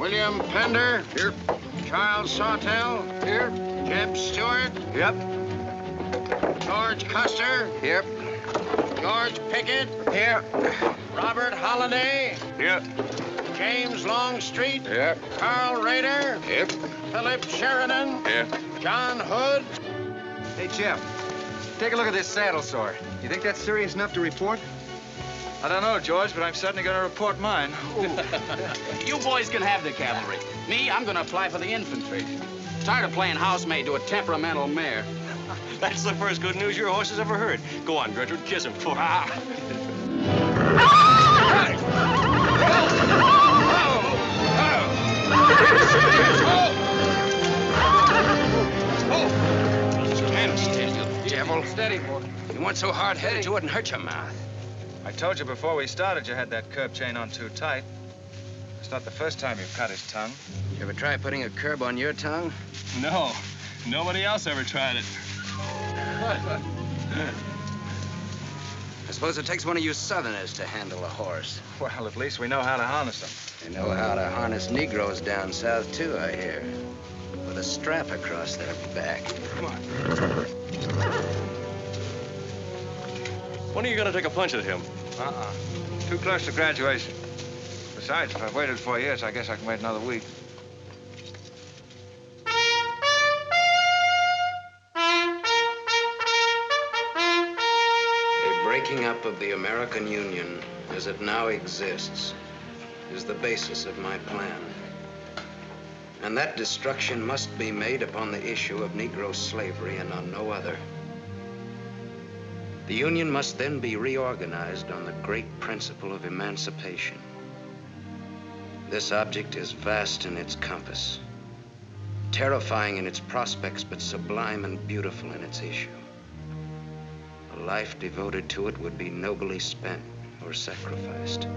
William Pender. Here. Charles Sawtell. Here. Jeb Stewart. Yep. George Custer. Yep. George Pickett. Here. Robert Holliday. Yep. James Longstreet. Yep. Carl Rader. Yep. Philip Sheridan. Yep. John Hood. Hey, Jeb, take a look at this saddle sore. You think that's serious enough to report? I don't know, George, but I'm certainly going to report mine. You boys can have the cavalry. Me, I'm going to apply for the infantry. Tired of playing housemaid to a temperamental mare. That's the first good news your horse has ever heard. Go on, Gertrude, kiss him for Stand still, you devil. Steady, boy. You weren't so hard-headed, you wouldn't hurt your mouth. I told you before we started you had that curb chain on too tight. It's not the first time you've cut his tongue. You ever try putting a curb on your tongue? No, nobody else ever tried it. I suppose it takes one of you Southerners to handle a horse. Well, at least we know how to harness them. They know how to harness Negroes down south, too, I hear. With a strap across their back. Come on. When are you going to take a punch at him? Too close to graduation. Besides, if I've waited 4 years, I guess I can wait another week. A breaking up of the American Union as it now exists is the basis of my plan. And that destruction must be made upon the issue of Negro slavery and on no other. The Union must then be reorganized on the great principle of emancipation. This object is vast in its compass, terrifying in its prospects, but sublime and beautiful in its issue. A life devoted to it would be nobly spent or sacrificed.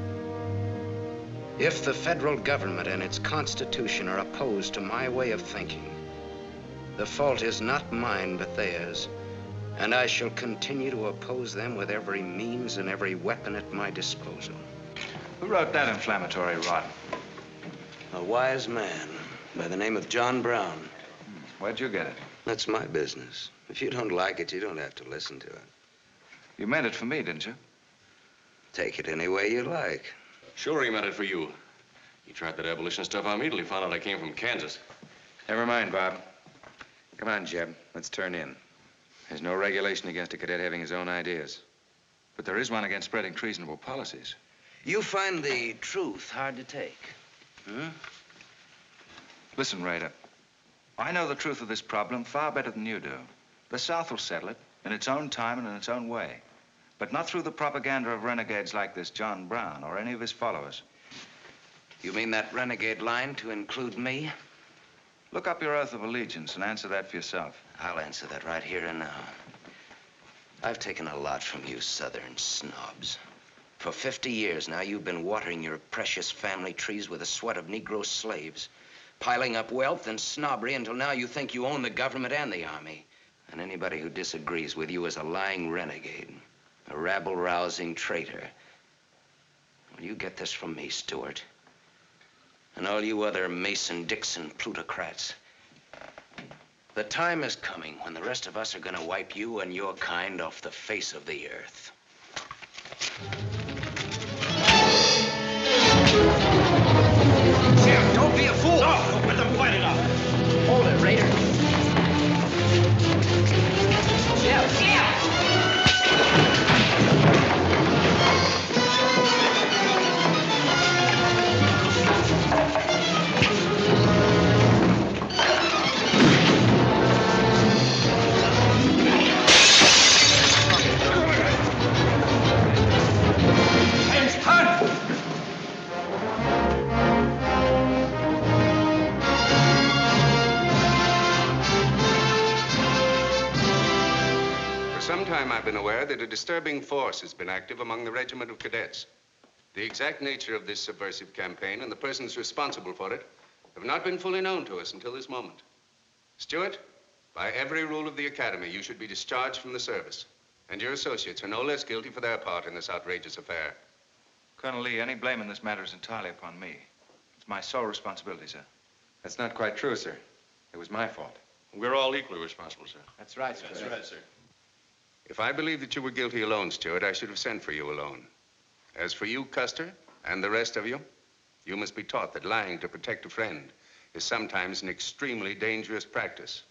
If the federal government and its constitution are opposed to my way of thinking, the fault is not mine, but theirs. And I shall continue to oppose them with every means and every weapon at my disposal. Who wrote that inflammatory rot? A wise man by the name of John Brown. Where'd you get it? That's my business. If you don't like it, you don't have to listen to it. You meant it for me, didn't you? Take it any way you like. Sure he meant it for you. He tried that abolition stuff on me till he found out I came from Kansas. Never mind, Bob. Come on, Jeb. Let's turn in. There's no regulation against a cadet having his own ideas. But there is one against spreading treasonable policies. You find the truth hard to take. Listen, Raider. I know the truth of this problem far better than you do. The South will settle it in its own time and in its own way. But not through the propaganda of renegades like this John Brown or any of his followers. You mean that renegade line to include me? Look up your oath of allegiance and answer that for yourself. I'll answer that right here and now. I've taken a lot from you Southern snobs. For 50 years now, you've been watering your precious family trees with the sweat of Negro slaves, piling up wealth and snobbery until now you think you own the government and the army. And anybody who disagrees with you is a lying renegade, a rabble-rousing traitor. Well, you get this from me, Stewart. And all you other Mason-Dixon plutocrats. The time is coming when the rest of us are gonna wipe you and your kind off the face of the earth. Jim, don't be a fool! No, let them fight it out! Hold it, Raider. Jim! I've been aware that a disturbing force has been active among the regiment of cadets. The exact nature of this subversive campaign and the persons responsible for it have not been fully known to us until this moment. Stewart, by every rule of the Academy, you should be discharged from the service. And your associates are no less guilty for their part in this outrageous affair. Colonel Lee, any blame in this matter is entirely upon me. It's my sole responsibility, sir. That's not quite true, sir. It was my fault. We're all equally responsible, sir. That's right, sir. That's right, sir. If I believed that you were guilty alone, Stewart, I should have sent for you alone. As for you, Custer, and the rest of you, you must be taught that lying to protect a friend is sometimes an extremely dangerous practice.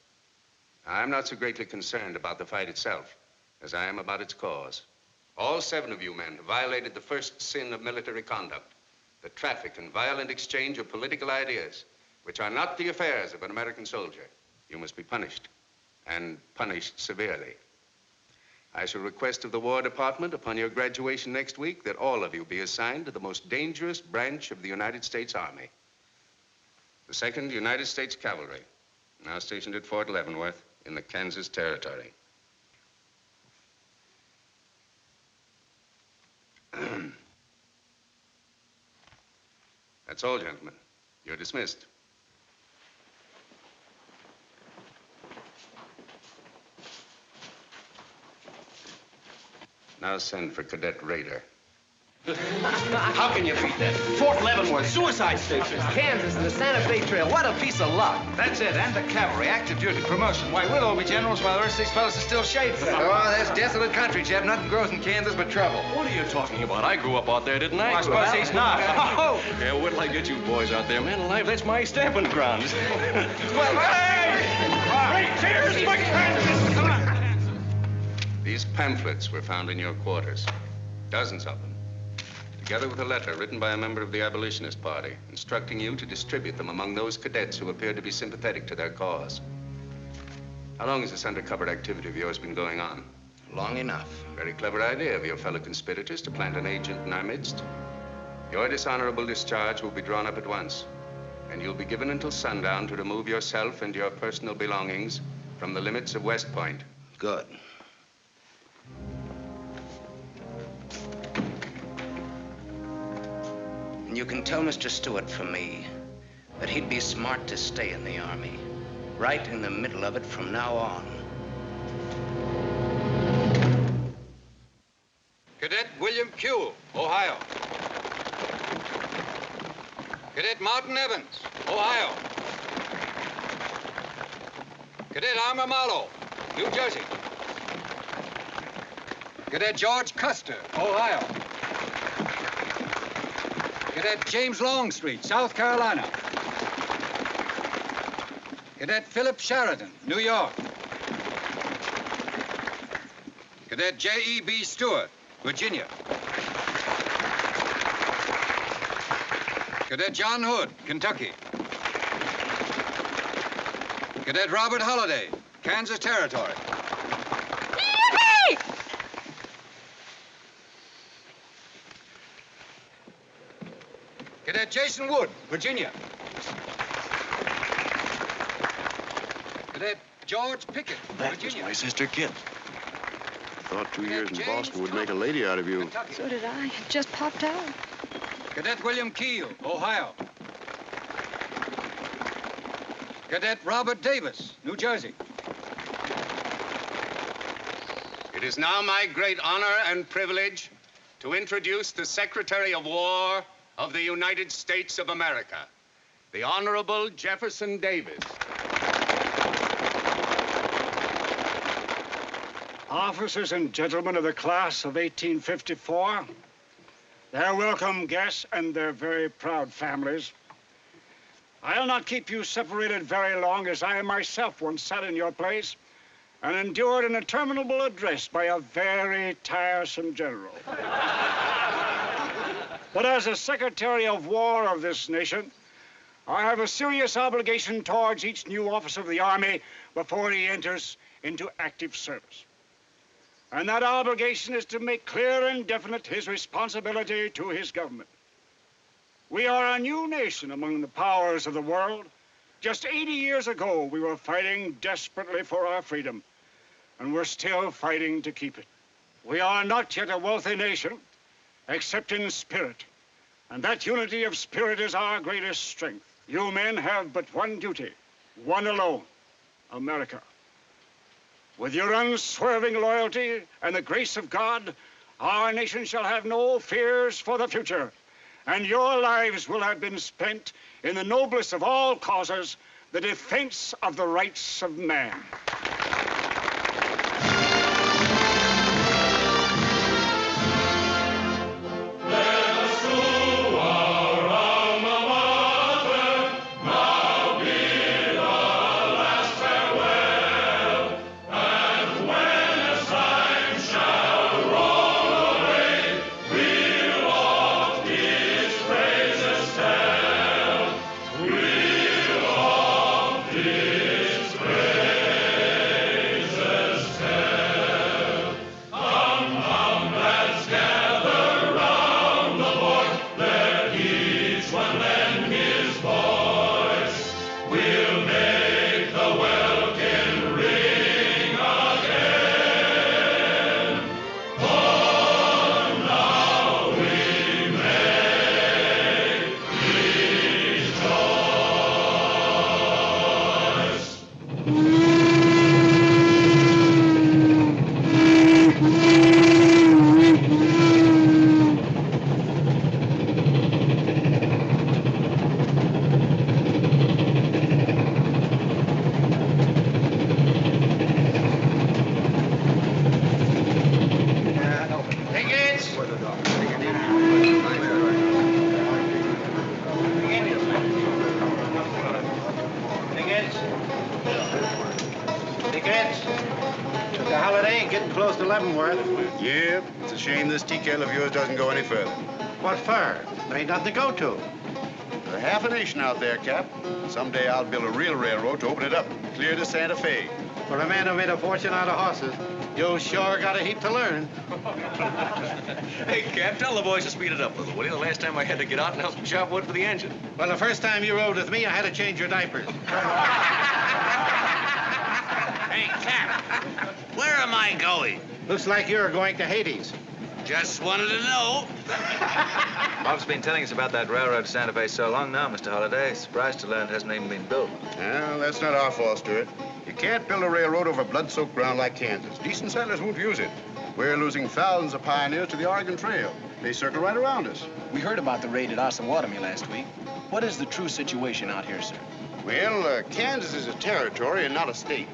I'm not so greatly concerned about the fight itself as I am about its cause. All 7 of you men have violated the first sin of military conduct, the traffic and violent exchange of political ideas, which are not the affairs of an American soldier. You must be punished, and punished severely. I shall request of the War Department upon your graduation next week that all of you be assigned to the most dangerous branch of the United States Army. The 2nd United States Cavalry, now stationed at Fort Leavenworth in the Kansas Territory. That's all, gentlemen. You're dismissed. Now send for Cadet Raider. How can you beat that? Fort Leavenworth, suicide station. Kansas and the Santa Fe Trail. What a piece of luck. That's it, and the cavalry, active duty, promotion. Why, we'll all be generals while the rest of these fellas are still shade for them. Oh, that's desolate country, Jeb. Nothing grows in Kansas but trouble. What are you talking about? I grew up out there, didn't I? Well, I suppose he's not. Oh! Yeah, wait till I get you boys out there, man alive. That's my stamping grounds. Well, hey! Great cheers for Kansas! Come on! These pamphlets were found in your quarters. Dozens of them. Together with a letter written by a member of the Abolitionist Party, instructing you to distribute them among those cadets who appeared to be sympathetic to their cause. How long has this undercover activity of yours been going on? Long enough. Very clever idea of your fellow conspirators to plant an agent in our midst. Your dishonorable discharge will be drawn up at once, and you'll be given until sundown to remove yourself and your personal belongings from the limits of West Point. Good. And you can tell Mr. Stewart from me that he'd be smart to stay in the Army, right in the middle of it from now on. Cadet William Kuehl, Ohio. Cadet Martin Evans, Ohio. Cadet Armour Marlowe, New Jersey. Cadet George Custer, Ohio. Cadet James Longstreet, South Carolina. Cadet Philip Sheridan, New York. Cadet J.E.B. Stewart, Virginia. Cadet John Hood, Kentucky. Cadet Robert Holliday, Kansas Territory. Yippee! Cadet Jason Wood, Virginia. Cadet George Pickett, Virginia. My sister Kit. Thought 2 years in Boston would make a lady out of you. So did I. It just popped out. Cadet William Keel, Ohio. Cadet Robert Davis, New Jersey. It is now my great honor and privilege to introduce the Secretary of War of the United States of America, the Honorable Jefferson Davis. Officers and gentlemen of the class of 1854, their welcome guests and their very proud families, I'll not keep you separated very long, as I myself once sat in your place and endured an interminable address by a very tiresome general. But as a Secretary of War of this nation, I have a serious obligation towards each new officer of the Army before he enters into active service. And that obligation is to make clear and definite his responsibility to his government. We are a new nation among the powers of the world. Just 80 years ago, we were fighting desperately for our freedom, and we're still fighting to keep it. We are not yet a wealthy nation, except in spirit, and that unity of spirit is our greatest strength. You men have but one duty, one alone, America. With your unswerving loyalty and the grace of God, our nation shall have no fears for the future, and your lives will have been spent in the noblest of all causes, the defense of the rights of man. Yep, it's a shame this TKL of yours doesn't go any further. What for? There ain't nothing to go to. There's half a nation out there, Cap. Someday I'll build a real railroad to open it up, clear to Santa Fe. For a man who made a fortune out of horses, you sure got a heap to learn. Hey, Cap, tell the boys to speed it up a little, will you? The last time I had to get out and help them chop wood for the engine. Well, the first time you rode with me, I had to change your diapers. Hey, Cap, where am I going? Looks like you're going to Hades. Just wanted to know. Bob's been telling us about that railroad to Santa Fe so long now, Mr. Holliday. Surprised to learn it hasn't even been built. Well, that's not our fault, Stuart. You can't build a railroad over blood-soaked ground like Kansas. Decent settlers won't use it. We're losing thousands of pioneers to the Oregon Trail. They circle right around us. We heard about the raid at Osawatomie last week. What is the true situation out here, sir? Well, Kansas is a territory and not a state.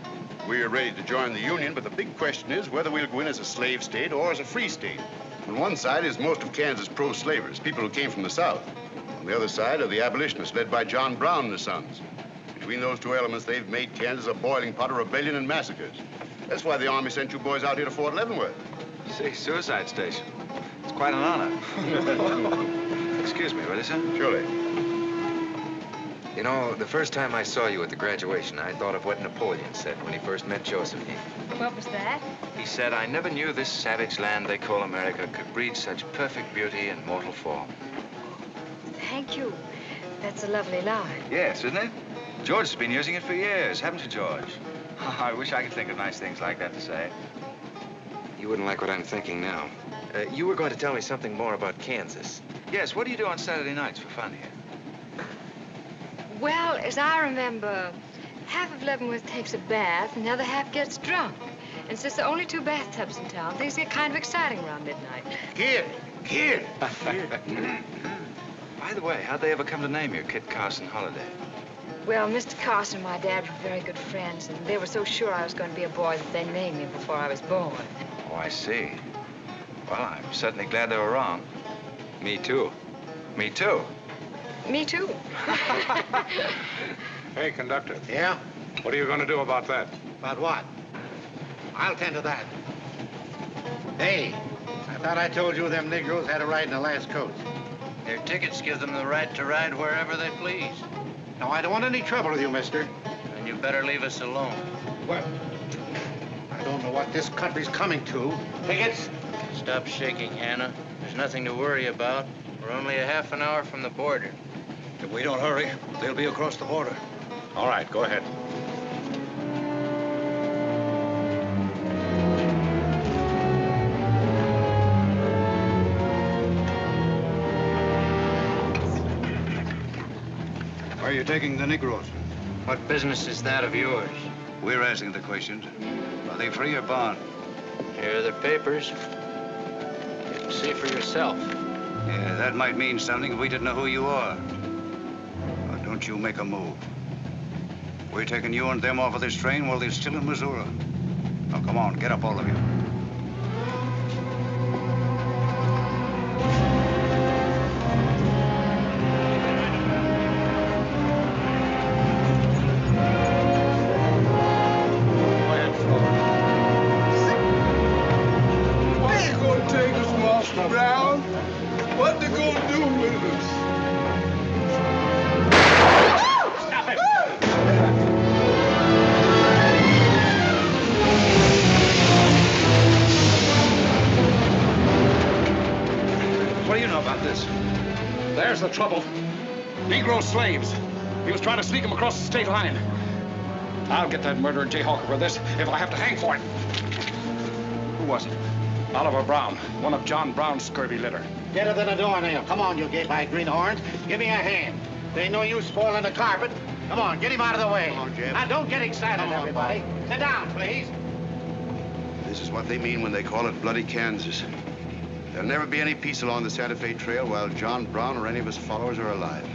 We're ready to join the Union, but the big question is whether we'll go in as a slave state or as a free state. On one side is most of Kansas pro-slavers, people who came from the South. On the other side are the abolitionists, led by John Brown and his sons. Between those two elements, they've made Kansas a boiling pot of rebellion and massacres. That's why the Army sent you boys out here to Fort Leavenworth. See, suicide station. It's quite an honor. Excuse me, will you, sir? Surely. You know, the first time I saw you at the graduation, I thought of what Napoleon said when he first met Josephine. What was that? He said, I never knew this savage land they call America could breed such perfect beauty in mortal form. Thank you. That's a lovely line. Yes, isn't it? George has been using it for years, haven't you, George? I wish I could think of nice things like that to say. You wouldn't like what I'm thinking now. You were going to tell me something more about Kansas. Yes, what do you do on Saturday nights for fun here? Well, as I remember, half of Leavenworth takes a bath and the other half gets drunk. And since there are only 2 bathtubs in town, things get kind of exciting around midnight. Kid! By the way, how'd they ever come to name you Kit Carson Holiday? Well, Mr. Carson and my dad were very good friends, and they were so sure I was going to be a boy that they named me before I was born. Oh, I see. Well, I'm certainly glad they were wrong. Me too. Me too. Me too. Hey, conductor. Yeah? What are you going to do about that? About what? I'll tend to that. Hey, I thought I told you them Negroes had a ride in the last coach. Their tickets give them the right to ride wherever they please. Now, I don't want any trouble with you, mister. And you better leave us alone. Well, I don't know what this country's coming to. Tickets? Stop shaking, Hannah. There's nothing to worry about. We're only a half an hour from the border. If we don't hurry, they'll be across the border. All right, go ahead. Where are you taking the Negroes? What business is that of yours? We're asking the questions. Are they free or bond? Here are the papers. You can see for yourself. Yeah, that might mean something if we didn't know who you are. But don't you make a move. We're taking you and them off of this train while they're still in Missouri. Now, come on, get up, all of you. Brown, what they gonna do with us? Stop it! What do you know about this? There's the trouble. Negro slaves. He was trying to sneak them across the state line. I'll get that murderer Jayhawk over this if I have to hang for it. Who was it? Oliver Brown, one of John Brown's scurvy litter. Deader than a doornail. Come on, you gay-eyed greenhorns. Give me a hand. There ain't no use spoiling the carpet. Come on, get him out of the way. Come on, Jim. Now, don't get excited, everybody. Sit down, please. This is what they mean when they call it bloody Kansas. There'll never be any peace along the Santa Fe Trail while John Brown or any of his followers are alive.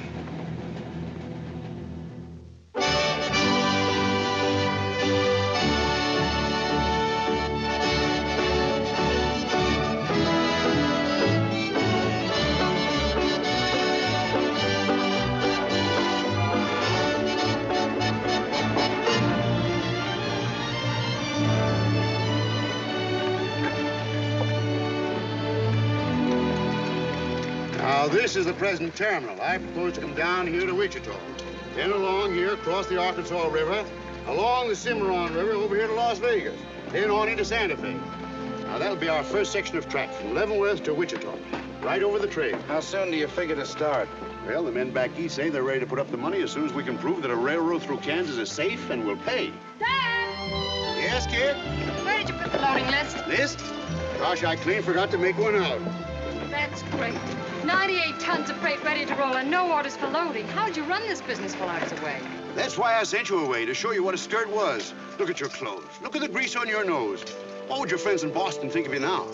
Now, this is the present terminal. I propose to come down here to Wichita, then along here across the Arkansas River, along the Cimarron River over here to Las Vegas, then on into Santa Fe. Now, that'll be our first section of track from Leavenworth to Wichita, right over the trail. How soon do you figure to start? Well, the men back east say they're ready to put up the money as soon as we can prove that a railroad through Kansas is safe and will pay. Dad! Yes, kid? Where did you put the loading list? List? Gosh, I clean forgot to make one out. That's great. 98 tons of freight ready to roll and no orders for loading. How'd you run this business while I was away? That's why I sent you away, to show you what a skirt was. Look at your clothes. Look at the grease on your nose. What would your friends in Boston think of you now?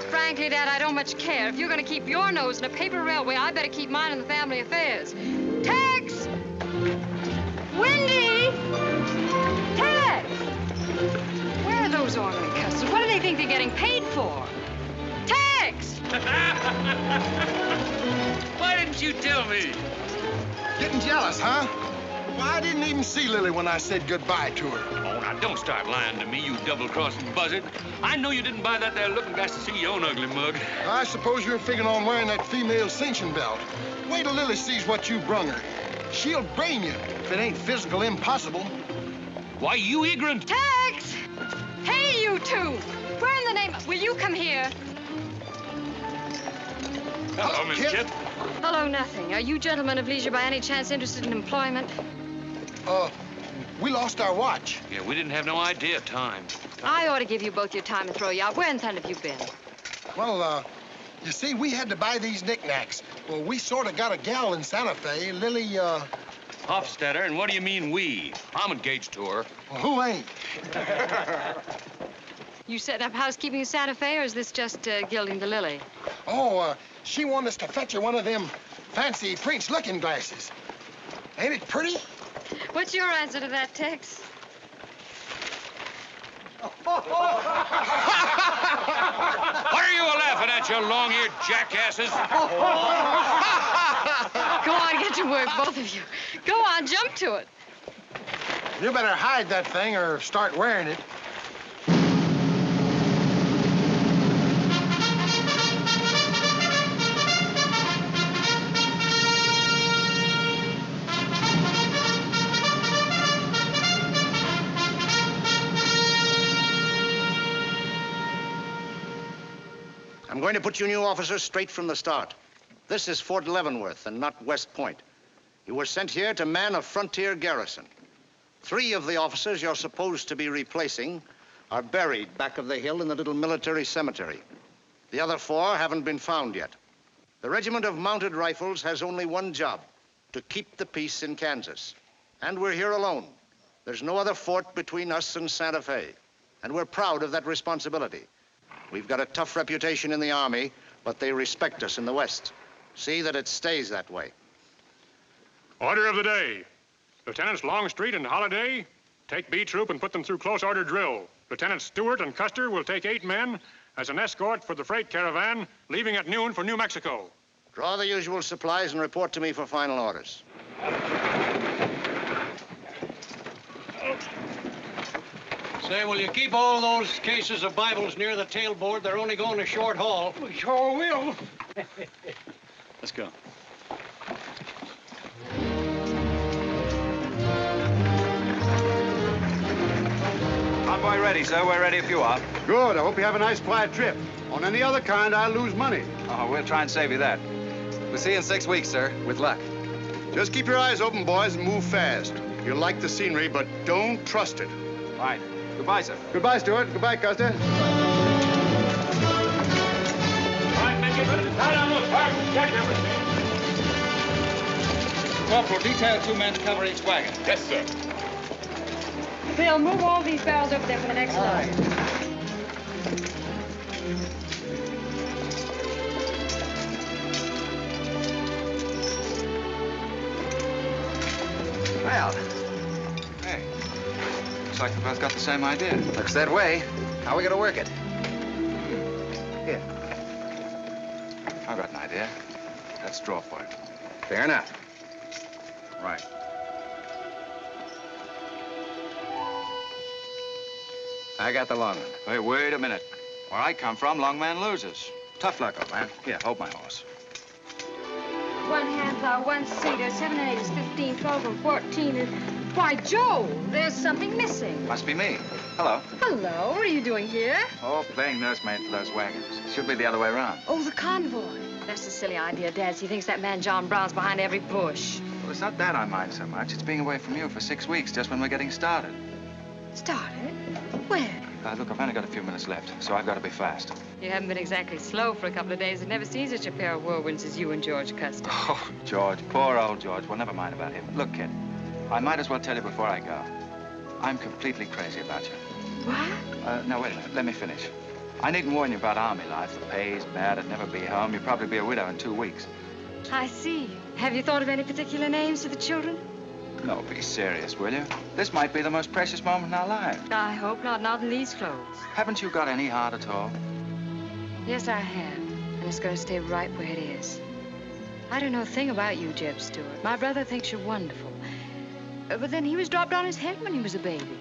Frankly, Dad, I don't much care. If you're going to keep your nose in a paper railway, I better keep mine in the family affairs. Tex! Wendy! Tex! Where are those orderly customers? What do they think they're getting paid for? Tex! Why didn't you tell me? Getting jealous, huh? Well, I didn't even see Lily when I said goodbye to her. Oh, now don't start lying to me, you double-crossing buzzard. I know you didn't buy that there looking glass to see your own ugly mug. I suppose you're figuring on wearing that female cinching belt. wait till Lily sees what you brung her. She'll brain you if it ain't physical impossible. Why, you ignorant. Tex! Hey, you two! Where in the name... Will you come here? Hello, Miss Kip. Hello, nothing. Are you gentlemen of leisure by any chance interested in employment? We lost our watch. Yeah, we didn't have no idea of time. I ought to give you both your time and throw you out. Where in thunder have you been? Well, you see, we had to buy these knickknacks. Well, we sort of got a gal in Santa Fe, Lily, Hofstadter, and what do you mean we? I'm engaged to her. Well, who ain't? You setting up housekeeping in Santa Fe, or is this just gilding the lily? Oh, she wanted us to fetch her one of them fancy French looking glasses. Ain't it pretty? What's your answer to that, Tex? What are you laughing at, you long-eared jackasses? Go on, get to work, both of you. Go on, jump to it. You better hide that thing or start wearing it. I'm going to put you new officers straight from the start. This is Fort Leavenworth and not West Point. You were sent here to man a frontier garrison. 3 of the officers you're supposed to be replacing are buried back of the hill in the little military cemetery. The other 4 haven't been found yet. The Regiment of Mounted Rifles has only one job, to keep the peace in Kansas. And we're here alone. There's no other fort between us and Santa Fe. And we're proud of that responsibility. We've got a tough reputation in the Army, but they respect us in the West. See that it stays that way. Order of the day. Lieutenants Longstreet and Holliday take B Troop and put them through close order drill. Lieutenants Stewart and Custer will take 8 men as an escort for the freight caravan, leaving at noon for New Mexico. Draw the usual supplies and report to me for final orders. Say, will you keep all those cases of Bibles near the tailboard? They're only going a short haul. We sure will. Let's go. Convoy ready, sir. We're ready if you are. Good. I hope you have a nice, quiet trip. On any other kind, I'll lose money. Oh, we'll try and save you that. We'll see you in 6 weeks, sir, with luck. Just keep your eyes open, boys, and move fast. You'll like the scenery, but don't trust it. Right. Goodbye, sir. Goodbye, Stuart. Goodbye, Custer. All right, men, get ready to tie down those parts and check everything. Corporal, detail 2 men to cover each wagon. Yes, sir. Bill, move all these barrels over there for the next load. Well, hey, looks like we both got the same idea. Looks that way. How are we gonna work it? Here. I've got an idea. Let's draw for it. Fair enough. Right. I got the long one. Hey, wait a minute. Where I come from, long man loses. Tough luck, old man. Here, hold my horse. 1 hand-plow, 1 seater, 7 and 8 is 15, 12 and 14 is... Why, Joe, there's something missing. Must be me. Hello. Hello, what are you doing here? Oh, playing nursemaid for those wagons. Should be the other way around. Oh, the convoy. That's a silly idea, Dad. He thinks that man John Brown's behind every bush. Well, it's not that I mind so much. It's being away from you for 6 weeks, just when we're getting started. Started? Where? Look, I've only got a few minutes left, so I've got to be fast. You haven't been exactly slow for a couple of days. I've never seen such a pair of whirlwinds as you and George Custer. Oh, George, poor old George. Well, never mind about him. Look, kid, I might as well tell you before I go. I'm completely crazy about you. What? No, wait a minute. Let me finish. I needn't warn you about Army life. The pay's bad. I'd never be home. You'd probably be a widow in 2 weeks. I see. Have you thought of any particular names for the children? No, be serious, will you? This might be the most precious moment in our lives. I hope not. Not in these clothes. Haven't you got any heart at all? Yes, I have. And it's going to stay right where it is. I don't know a thing about you, Jeb Stewart. My brother thinks you're wonderful. But then he was dropped on his head when he was a baby.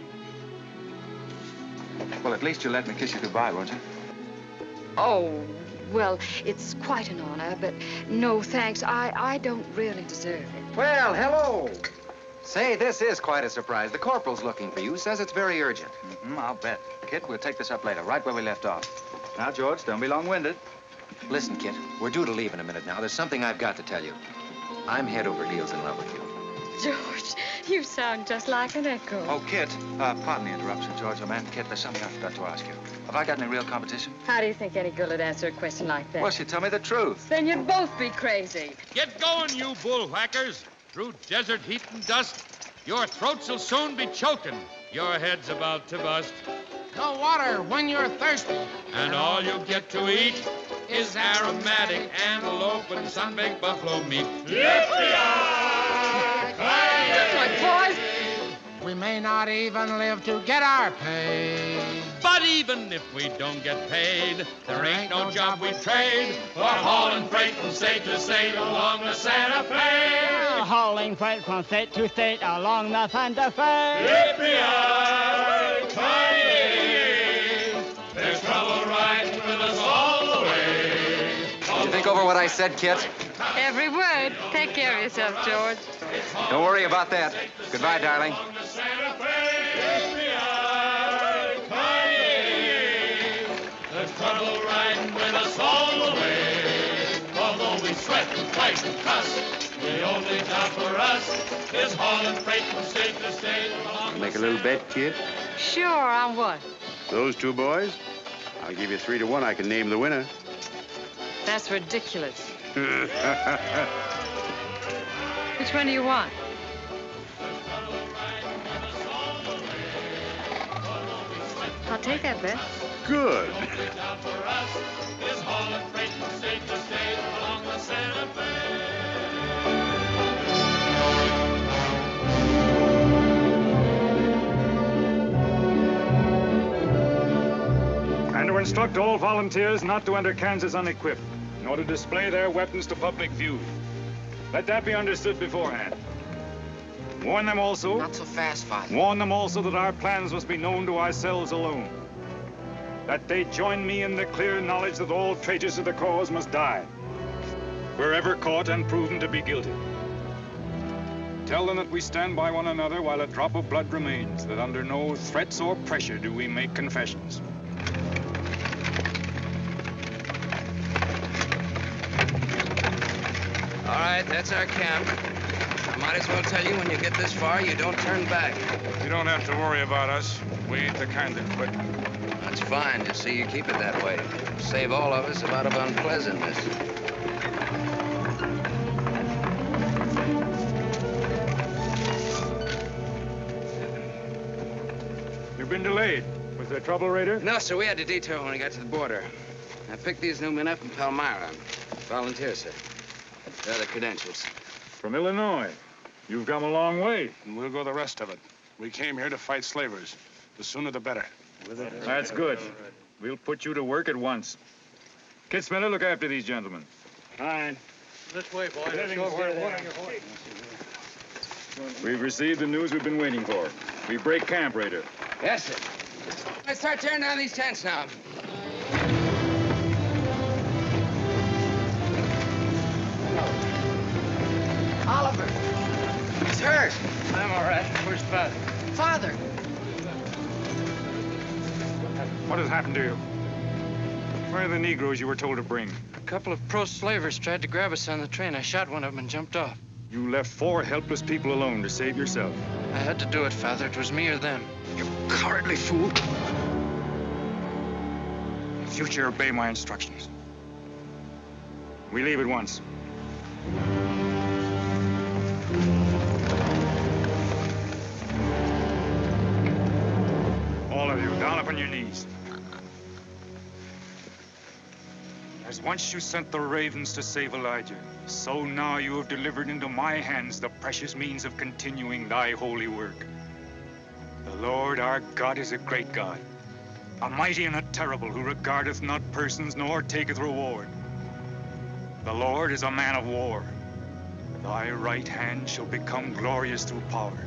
Well, at least you'll let me kiss you goodbye, won't you? Oh, Well, it's quite an honor, but no thanks. I don't really deserve it. Well, hello. Say, this is quite a surprise. The corporal's looking for you. Says it's very urgent. I'll bet. Kit, we'll take this up later, right where we left off. Now, George, don't be long-winded. Listen, Kit, we're due to leave in a minute now. There's something I've got to tell you. I'm head over heels in love with you. George, you sound just like an echo. Oh, Kit, pardon the interruption, George, man. Kit, there's something I forgot to ask you. Have I got any real competition? How do you think any girl would answer a question like that? Well, she'd tell me the truth. Then you'd both be crazy. Get going, you bullwhackers. Through desert heat and dust, your throats will soon be choking. Your head's about to bust. No water when you're thirsty. And all you get to eat is aromatic antelope and sun-baked buffalo meat. Boys, we may not even live to get our pay. But even if we don't get paid, there ain't no job we trade for hauling freight from state to state along the Santa Fe. Hauling freight from state to state along the Santa Fe. Yippee-yi-ki-yay. There's trouble riding with us all the way. Did you think over what I said, Kit? every word. Take care of yourself, George. Don't worry about that. Goodbye, darling. There's trouble riding with us all the way. Although we sweat and fight and cuss, the only job for us is hauling freight from state to state. Make a little bet, kid? Sure, on what? Those two boys? I'll give you 3 to 1. I can name the winner. That's ridiculous. Which one do you want? I'll take that bet. Good. And to instruct all volunteers not to enter Kansas unequipped, nor to display their weapons to public view. Let that be understood beforehand. Warn them also... Not so fast, Father. Warn them also that our plans must be known to ourselves alone. That they join me in the clear knowledge that all traitors to the cause must die, wherever caught and proven to be guilty. Tell them that we stand by one another while a drop of blood remains, that under no threats or pressure do we make confessions. All right, that's our camp. I might as well tell you, when you get this far, you don't turn back. You don't have to worry about us. We ain't the kind that quit. That's fine. Just see you keep it that way. Save all of us a lot of unpleasantness. You've been delayed. Was there trouble, Raider? No, sir. We had to detour when we got to the border. I picked these new men up in Palmyra. Volunteer, sir. There are the credentials. From Illinois. You've come a long way. And we'll go the rest of it. We came here to fight slavers. The sooner the better. That's good. We'll put you to work at once. Kid Spinner, look after these gentlemen. Fine. This way, boys. We've received the news we've been waiting for. We break camp, Raider. Yes, sir. Let's start tearing down these tents now. Oliver. He's hurt. I'm all right. Where's Father? Father. What has happened to you? Where are the Negroes you were told to bring? A couple of pro-slavers tried to grab us on the train. I shot one of them and jumped off. You left 4 helpless people alone to save yourself. I had to do it, Father. It was me or them. You cowardly fool. In future, obey my instructions. We leave at once. All of you, down upon your knees. As once you sent the ravens to save Elijah, so now you have delivered into my hands the precious means of continuing thy holy work. The Lord our God is a great God, a mighty and a terrible, who regardeth not persons nor taketh reward. The Lord is a man of war. Thy right hand shall become glorious through power.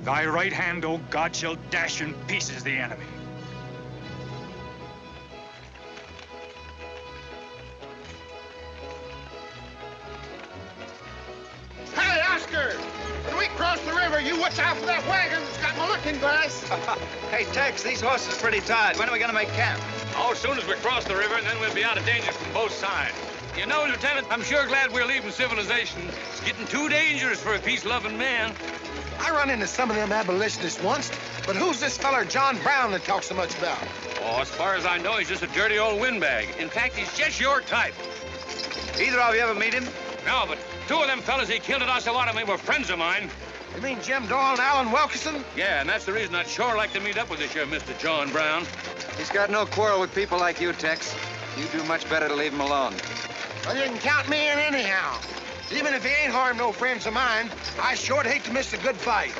Thy right hand, O God, shall dash in pieces the enemy. driver, you watch out for that wagon that's got my looking glass. Hey, Tex, these horses are pretty tired. When are we going to make camp? Oh, as soon as we cross the river, and then we'll be out of danger from both sides. You know, Lieutenant, I'm sure glad we're leaving civilization. It's getting too dangerous for a peace-loving man. I run into some of them abolitionists once, but who's this feller John Brown that talks so much about? Oh, as far as I know, he's just a dirty old windbag. In fact, he's just your type. Either of you ever meet him? No, but two of them fellas he killed at Osawatomie were friends of mine. You mean Jim Doyle and Alan Wilkerson? Yeah, and that's the reason I'd sure like to meet up with this here Mr. John Brown. He's got no quarrel with people like you, Tex. You do much better to leave him alone. Well, you can count me in anyhow. Even if he ain't harmed no friends of mine, I sure hate to miss a good fight.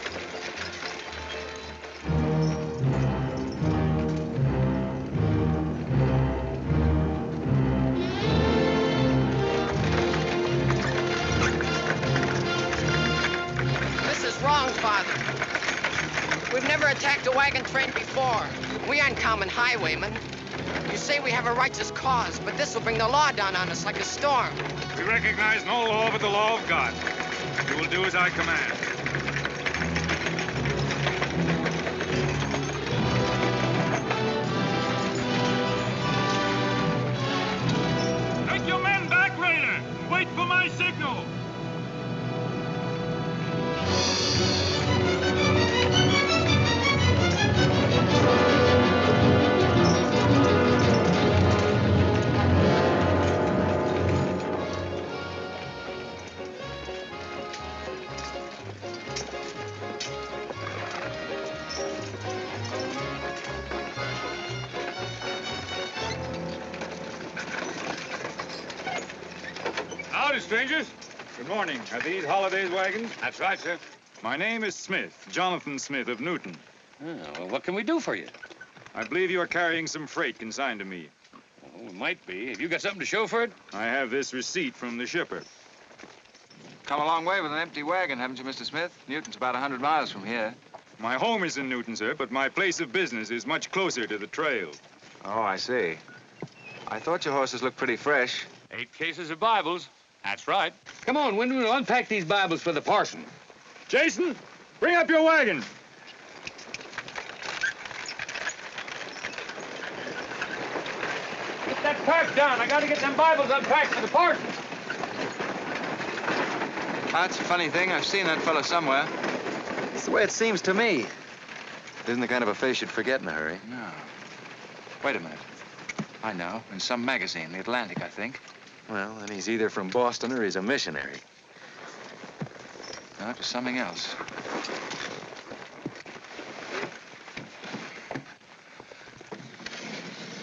This is wrong, Father. We've never attacked a wagon train before. We aren't common highwaymen. You say we have a righteous cause, but this will bring the law down on us like a storm. We recognize no law but the law of God. You will do as I command. Take your men back, Raider. Wait for my signal. Howdy, strangers. Good morning. Are these Holiday's wagons? That's right, sir. My name is Smith, Jonathan Smith of Newton. Oh, well, what can we do for you? I believe you are carrying some freight consigned to me. Oh, it might be. Have you got something to show for it? I have this receipt from the shipper. Come a long way with an empty wagon, haven't you, Mr. Smith? Newton's about 100 miles from here. My home is in Newton, sir, but my place of business is much closer to the trail. Oh, I see. I thought your horses looked pretty fresh. 8 cases of Bibles. That's right. Come on, Windward, we'll unpack these Bibles for the parson. Jason, bring up your wagon. Get that pack down. I got to get them Bibles unpacked for the parson. That's a funny thing. I've seen that fellow somewhere. It's the way it seems to me. It isn't the kind of a face you'd forget in a hurry. No. Wait a minute. I know. In some magazine, The Atlantic, I think. Well, then he's either from Boston or he's a missionary. No, it was something else.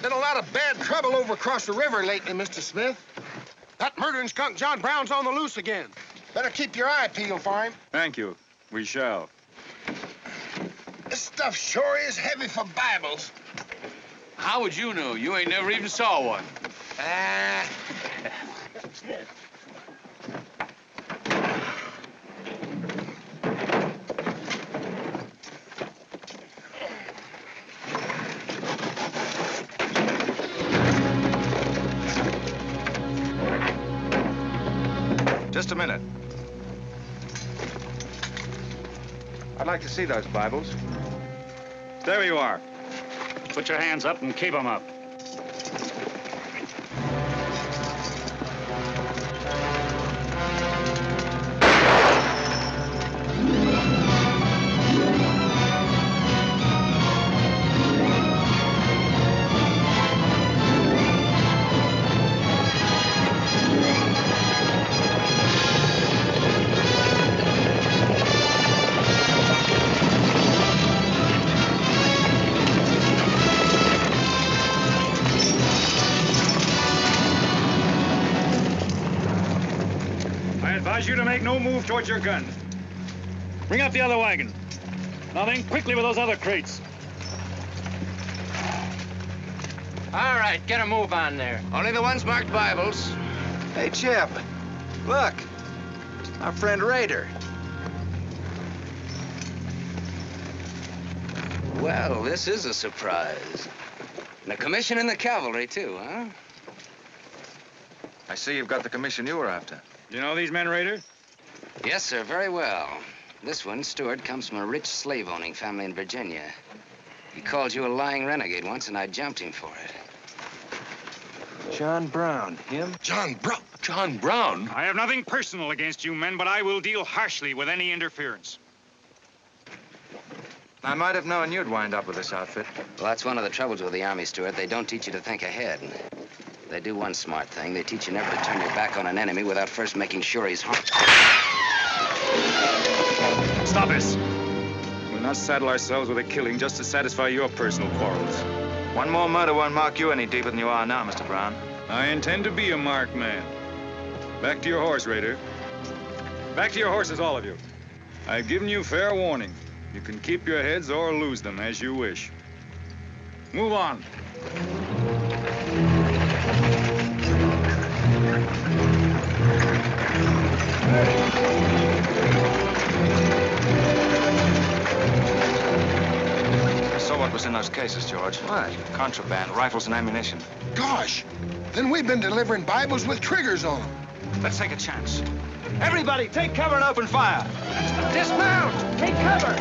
Been a lot of bad trouble over across the river lately, Mr. Smith. That murdering skunk John Brown's on the loose again. Better keep your eye peeled for him. Thank you. We shall. This stuff sure is heavy for Bibles. How would you know? You ain't never even saw one. Just a minute. I'd like to see those Bibles. There you are. Put your hands up and keep them up. I advise you to make no move towards your guns. Bring up the other wagon. Now then, quickly with those other crates. All right, get a move on there. Only the ones marked Bibles. Hey, Chip. Look. Our friend Raider. Well, this is a surprise. And a commission in the cavalry, too, huh? I see you've got the commission you were after. You know these men, Raider? Yes, sir, very well. This one, Stewart, comes from a rich slave-owning family in Virginia. He called you a lying renegade once, and I jumped him for it. John Brown, him? John Brown? John Brown? I have nothing personal against you men, but I will deal harshly with any interference. I might have known you'd wind up with this outfit. Well, that's one of the troubles with the Army, Stewart. They don't teach you to think ahead. They do one smart thing. They teach you never to turn your back on an enemy without first making sure he's harmed. Stop this. We'll not saddle ourselves with a killing just to satisfy your personal quarrels. One more murder won't mark you any deeper than you are now, Mr. Brown. I intend to be a marked man. Back to your horse, Raider. Back to your horses, all of you. I've given you fair warning. You can keep your heads or lose them as you wish. Move on. I saw what was in those cases, George. What? Contraband, rifles and ammunition. Gosh, then we've been delivering Bibles with triggers on them. Let's take a chance. Everybody, take cover and open fire. Dismount! Take cover!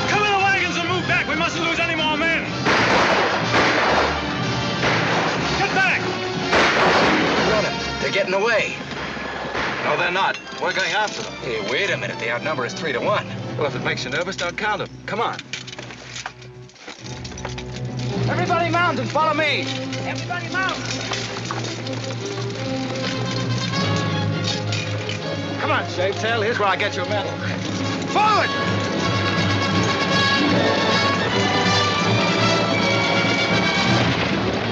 Cover the wagons and move back. We mustn't lose any more men. Get back! Running. They're getting away. No, they're not. We're going after them. Hey, wait a minute. The outnumber is 3 to 1. Well, if it makes you nervous, don't count them. Come on. Everybody mount and follow me. Everybody mount. Come on, Shavetail. Here's where I get you a medal. Forward!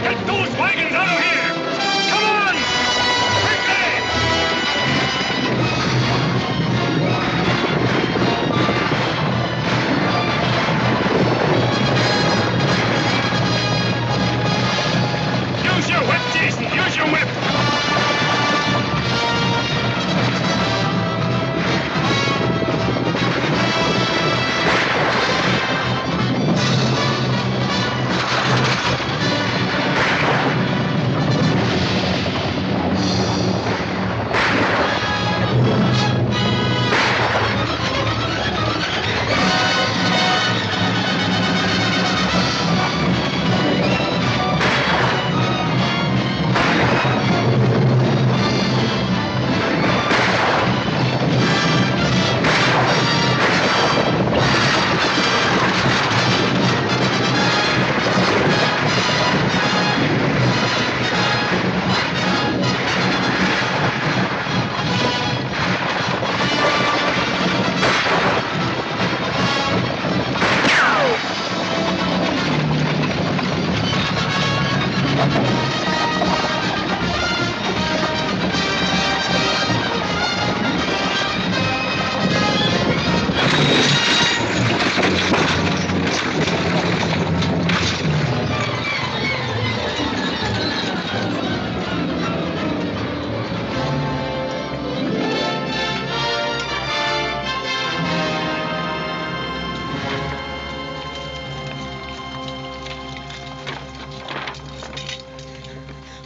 Get those wagons out of here! Come on! Quickly! Use your whip, Jason! Use your whip!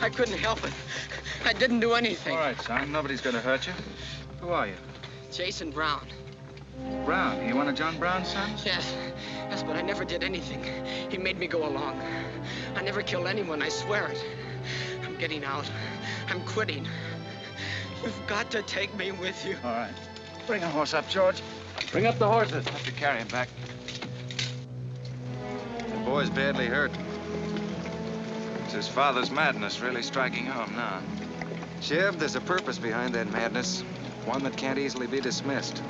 I couldn't help it. I didn't do anything. All right, son. Nobody's going to hurt you. Who are you? Jason Brown. Brown. You one of John Brown's sons? Yes, but I never did anything. He made me go along. I never killed anyone, I swear it. I'm getting out. I'm quitting. You've got to take me with you. All right. Bring a horse up, George. Bring up the horses. Have to carry him back. The boy's badly hurt. It's his father's madness really striking home now. Chev, there's a purpose behind that madness. One that can't easily be dismissed.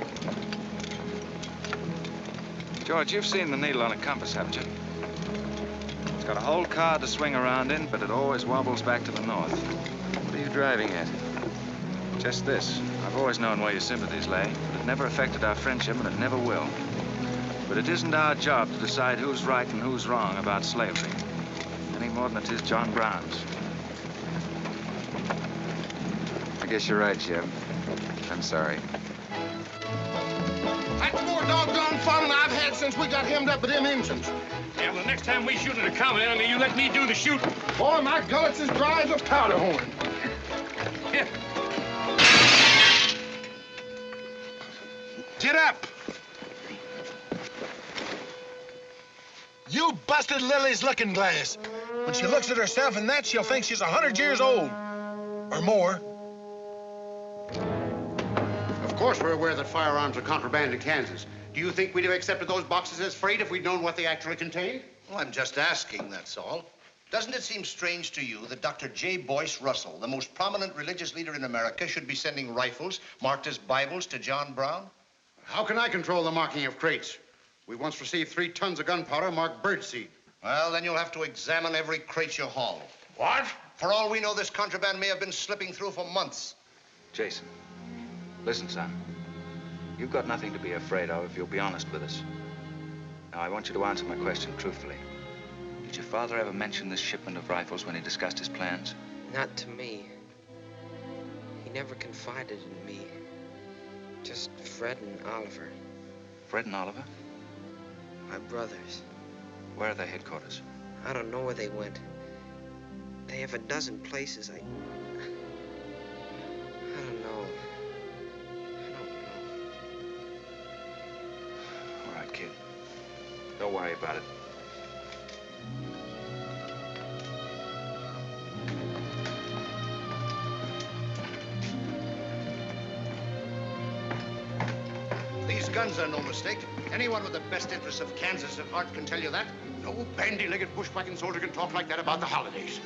George, you've seen the needle on a compass, haven't you? It's got a whole card to swing around in, but it always wobbles back to the north. What are you driving at? Just this. I've always known where your sympathies lay, but it never affected our friendship, and it never will. But it isn't our job to decide who's right and who's wrong about slavery, any more than it is John Brown's. I guess you're right, Jim. I'm sorry. That's more doggone fun than I've had since we got hemmed up with them engines. Yeah, well, the next time we shoot at a common enemy, you let me do the shooting. Boy, my gullet's as dry as a powder horn. Here. Get up. You busted Lily's looking glass. When she looks at herself in that, she'll think she's 100 years old. Or more. Of course we're aware that firearms are contraband in Kansas. Do you think we'd have accepted those boxes as freight if we'd known what they actually contained? Well, I'm just asking, that's all. Doesn't it seem strange to you that Dr. J. Boyce Russell, the most prominent religious leader in America, should be sending rifles marked as Bibles to John Brown? How can I control the marking of crates? We once received 3 tons of gunpowder marked birdseed. Well, then you'll have to examine every crate you haul. What? For all we know, this contraband may have been slipping through for months. Jason, listen, son. You've got nothing to be afraid of if you'll be honest with us. Now, I want you to answer my question truthfully. Did your father ever mention this shipment of rifles when he discussed his plans? Not to me. He never confided in me. Just Fred and Oliver. Fred and Oliver? My brothers. Where are their headquarters? I don't know where they went. They have a dozen places. I don't know. All right, kid. Don't worry about it. These guns are no mistake. Anyone with the best interests of Kansas at heart can tell you that. No bandy-legged bushwhacking soldier can talk like that about the holidays.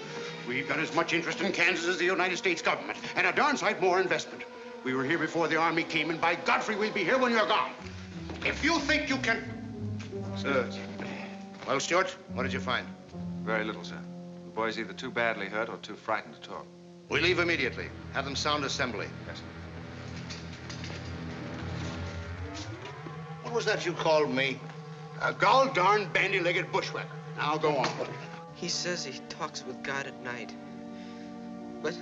We've got as much interest in Kansas as the United States government, and a darn sight more investment. We were here before the Army came, and by Godfrey, we'll be here when you're gone. If you think you can... Sir. Well, Stuart, what did you find? Very little, sir. The boy's either too badly hurt or too frightened to talk. We leave immediately. Have them sound assembly. Yes, sir. What was that you called me? A gall-darn bandy-legged bushwhacker. Now go on. He says he talks with God at night. But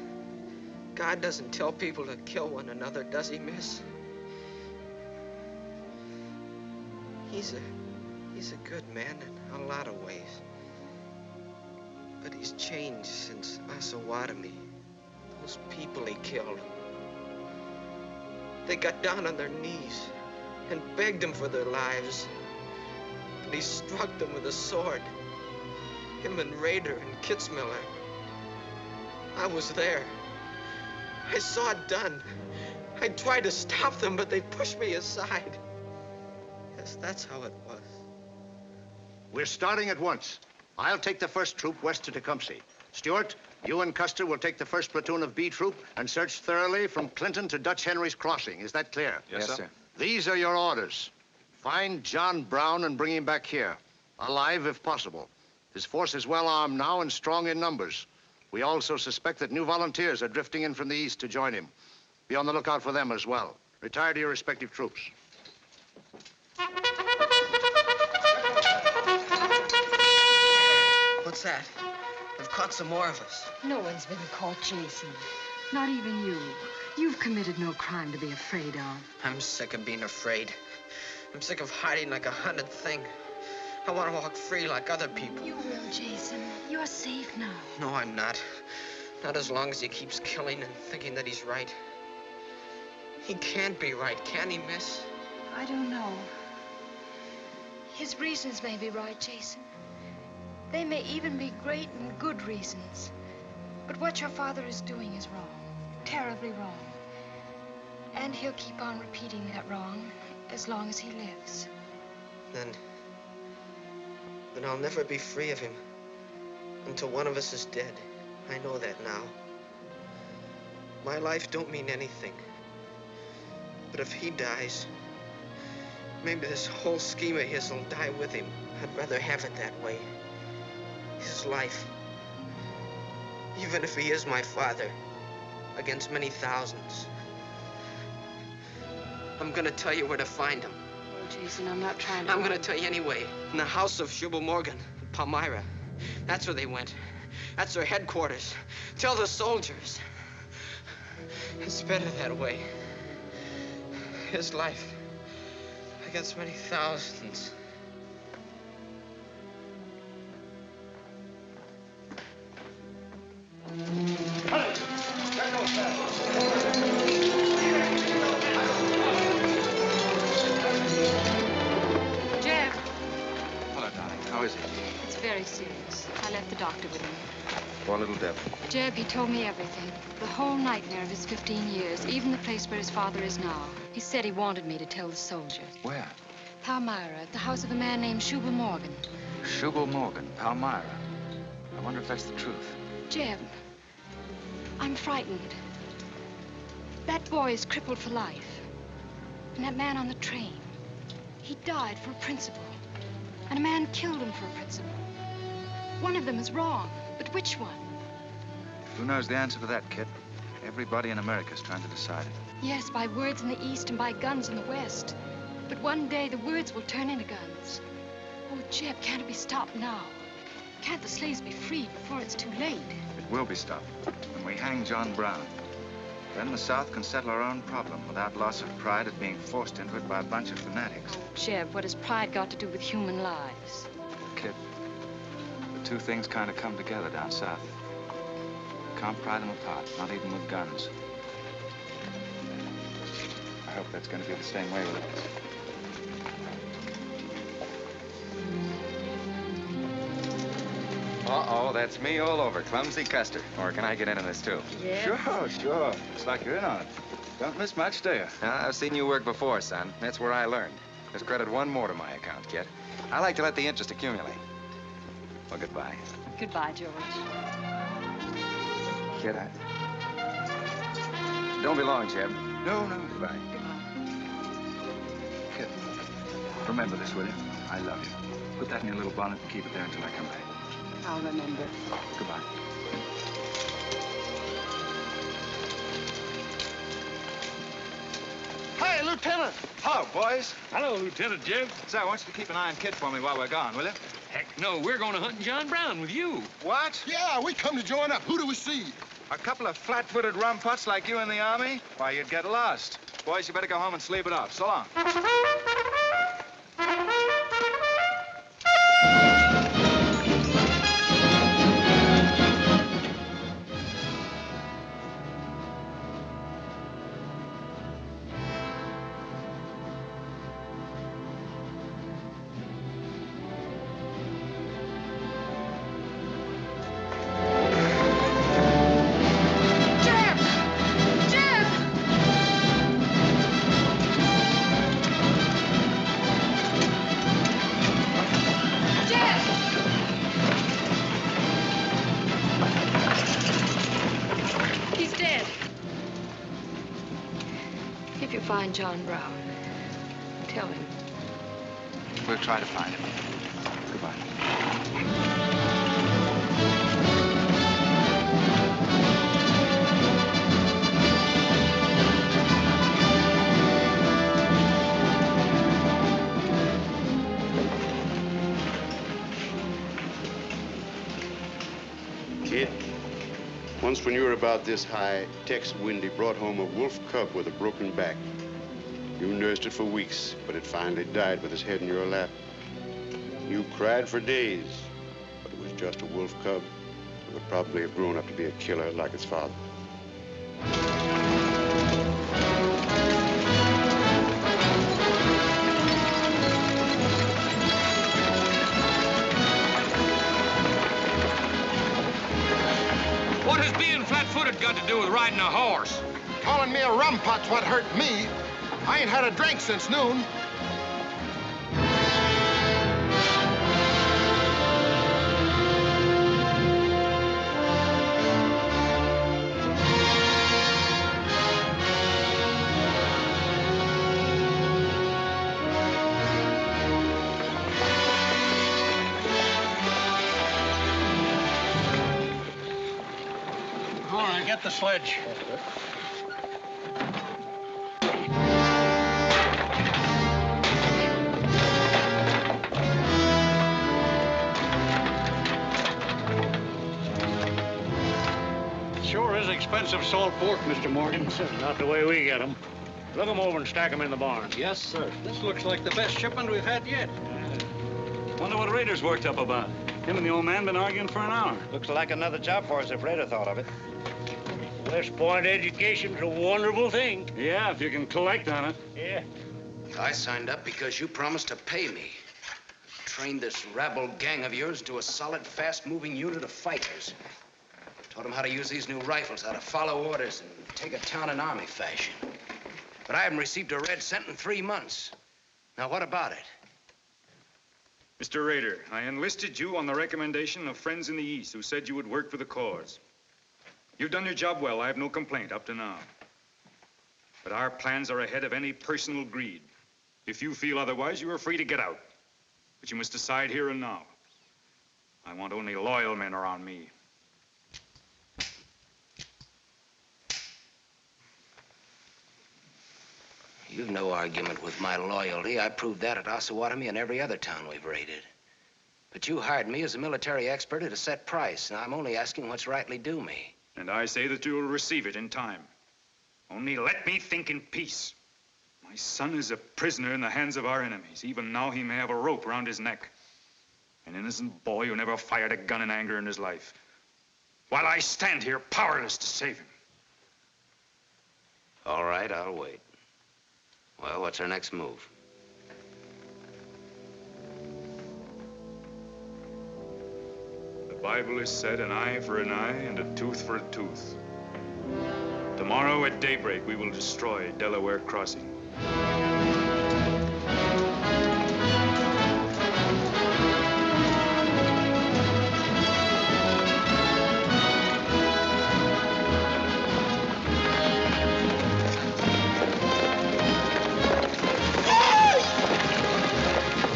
God doesn't tell people to kill one another, does he, miss? He's a good man in a lot of ways. But he's changed since Osawatomie. Those people he killed. They got down on their knees and begged him for their lives. But he struck them with a sword. Him and Rader and Kitzmiller. I was there. I saw it done. I tried to stop them, but they pushed me aside. Yes, that's how it was. We're starting at once. I'll take the first troop west to Tecumseh. Stuart, you and Custer will take the first platoon of B Troop and search thoroughly from Clinton to Dutch Henry's Crossing. Is that clear? Yes, sir. These are your orders. Find John Brown and bring him back here, alive if possible. His force is well armed now and strong in numbers. We also suspect that new volunteers are drifting in from the east to join him. Be on the lookout for them as well. Retire to your respective troops. What's that? They've caught some more of us. No one's been caught, Jason. Not even you. You've committed no crime to be afraid of. I'm sick of being afraid. I'm sick of hiding like a hunted thing. I want to walk free like other people. You will, Jason. You're safe now. No, I'm not. Not as long as he keeps killing and thinking that he's right. He can't be right, can he, miss? I don't know. His reasons may be right, Jason. They may even be great and good reasons. But what your father is doing is wrong. Terribly wrong. And he'll keep on repeating that wrong as long as he lives. Then I'll never be free of him until one of us is dead. I know that now. My life don't mean anything. But if he dies, maybe this whole scheme of his will die with him. I'd rather have it that way. His life. Even if he is my father, against many thousands. I'm gonna tell you where to find him. Oh, Jason, I'm not trying to... I'm gonna tell you anyway. In the house of Shubal Morgan, Palmyra. That's where they went. That's their headquarters. Tell the soldiers. It's better that way. His life, I against many thousands. Jeb, Hello, darling. How is he? it's very serious. I left the doctor with him. Poor little Deb. Jeb, he told me everything. The whole nightmare of his 15 years, even the place where his father is now. He said he wanted me to tell the soldiers. Where? Palmyra, at the house of a man named Shubal Morgan. Shubal Morgan, Palmyra. I wonder if that's the truth. Jeb, I'm frightened. That boy is crippled for life. And that man on the train, he died for a principle. And a man killed him for a principle. One of them is wrong, but which one? Who knows the answer to that, Kit? Everybody in America's trying to decide it. Yes, by words in the East and by guns in the West. But one day the words will turn into guns. Oh, Jeb, can't it be stopped now? Can't the slaves be freed before it's too late? It will be stopped when we hang John Brown. Then the South can settle our own problem without loss of pride at being forced into it by a bunch of fanatics. Jeb, what has pride got to do with human lives? Kid, the two things kind of come together down south. Can't pry them apart, not even with guns. I hope that's going to be the same way with us. Uh-oh, that's me all over, Clumsy Custer. Or can I get into this, too? Yeah. Sure. Looks like you're in on it. Don't miss much, do you? I've seen you work before, son. That's where I learned. Just credit one more to my account, Kid. I like to let the interest accumulate. Well, goodbye. Goodbye, George. Kid, don't be long, Jeb. No. Goodbye. Kid, remember this, will you? I love you. Put that in your little bonnet and keep it there until I come back. I'll remember. Goodbye. Hey, Lieutenant. Hello, boys. Hello, Lieutenant Jeb. Say, I want you to keep an eye on Kid for me while we're gone, will you? Heck no, we're going to hunt John Brown with you. What? Yeah, we come to join up. Who do we see? A couple of flat-footed rumputs like you in the Army? Why, you'd get lost. Boys, you better go home and sleep it off. So long. If you find John Brown, tell him. We'll try to find him. Goodbye. Kid, once when you were about this high, Tex Windy brought home a wolf cub with a broken back. You nursed it for weeks, but it finally died with its head in your lap. You cried for days, but it was just a wolf cub. It would probably have grown up to be a killer like its father. What has being flat-footed got to do with riding a horse? Calling me a rumput's what hurt me. I ain't had a drink since noon. All right, get the sledge. Sure is expensive salt pork, Mr. Morgan. Not the way we get them. Look them over and stack them in the barn. Yes, sir. This looks like the best shipment we've had yet. Wonder what Rader's worked up about. Him and the old man been arguing for an hour. Looks like another job for us if Rader thought of it. West Point education's a wonderful thing. Yeah, if you can collect on it. Yeah. I signed up because you promised to pay me. Trained this rabble gang of yours into a solid, fast-moving unit of fighters. Taught them how to use these new rifles, how to follow orders, and take a town in army fashion. But I haven't received a red cent in 3 months. Now, what about it? Mr. Rader, I enlisted you on the recommendation of friends in the East who said you would work for the cause. You've done your job well. I have no complaint up to now. But our plans are ahead of any personal greed. If you feel otherwise, you are free to get out. But you must decide here and now. I want only loyal men around me. You've no argument with my loyalty. I proved that at Osawatomie and every other town we've raided. But you hired me as a military expert at a set price, and I'm only asking what's rightly due me. And I say that you will receive it in time. Only let me think in peace. My son is a prisoner in the hands of our enemies. Even now, he may have a rope around his neck. An innocent boy who never fired a gun in anger in his life. While I stand here powerless to save him. All right, I'll wait. Well, what's our next move? The Bible has said an eye for an eye and a tooth for a tooth. Tomorrow at daybreak, we will destroy Delaware Crossing.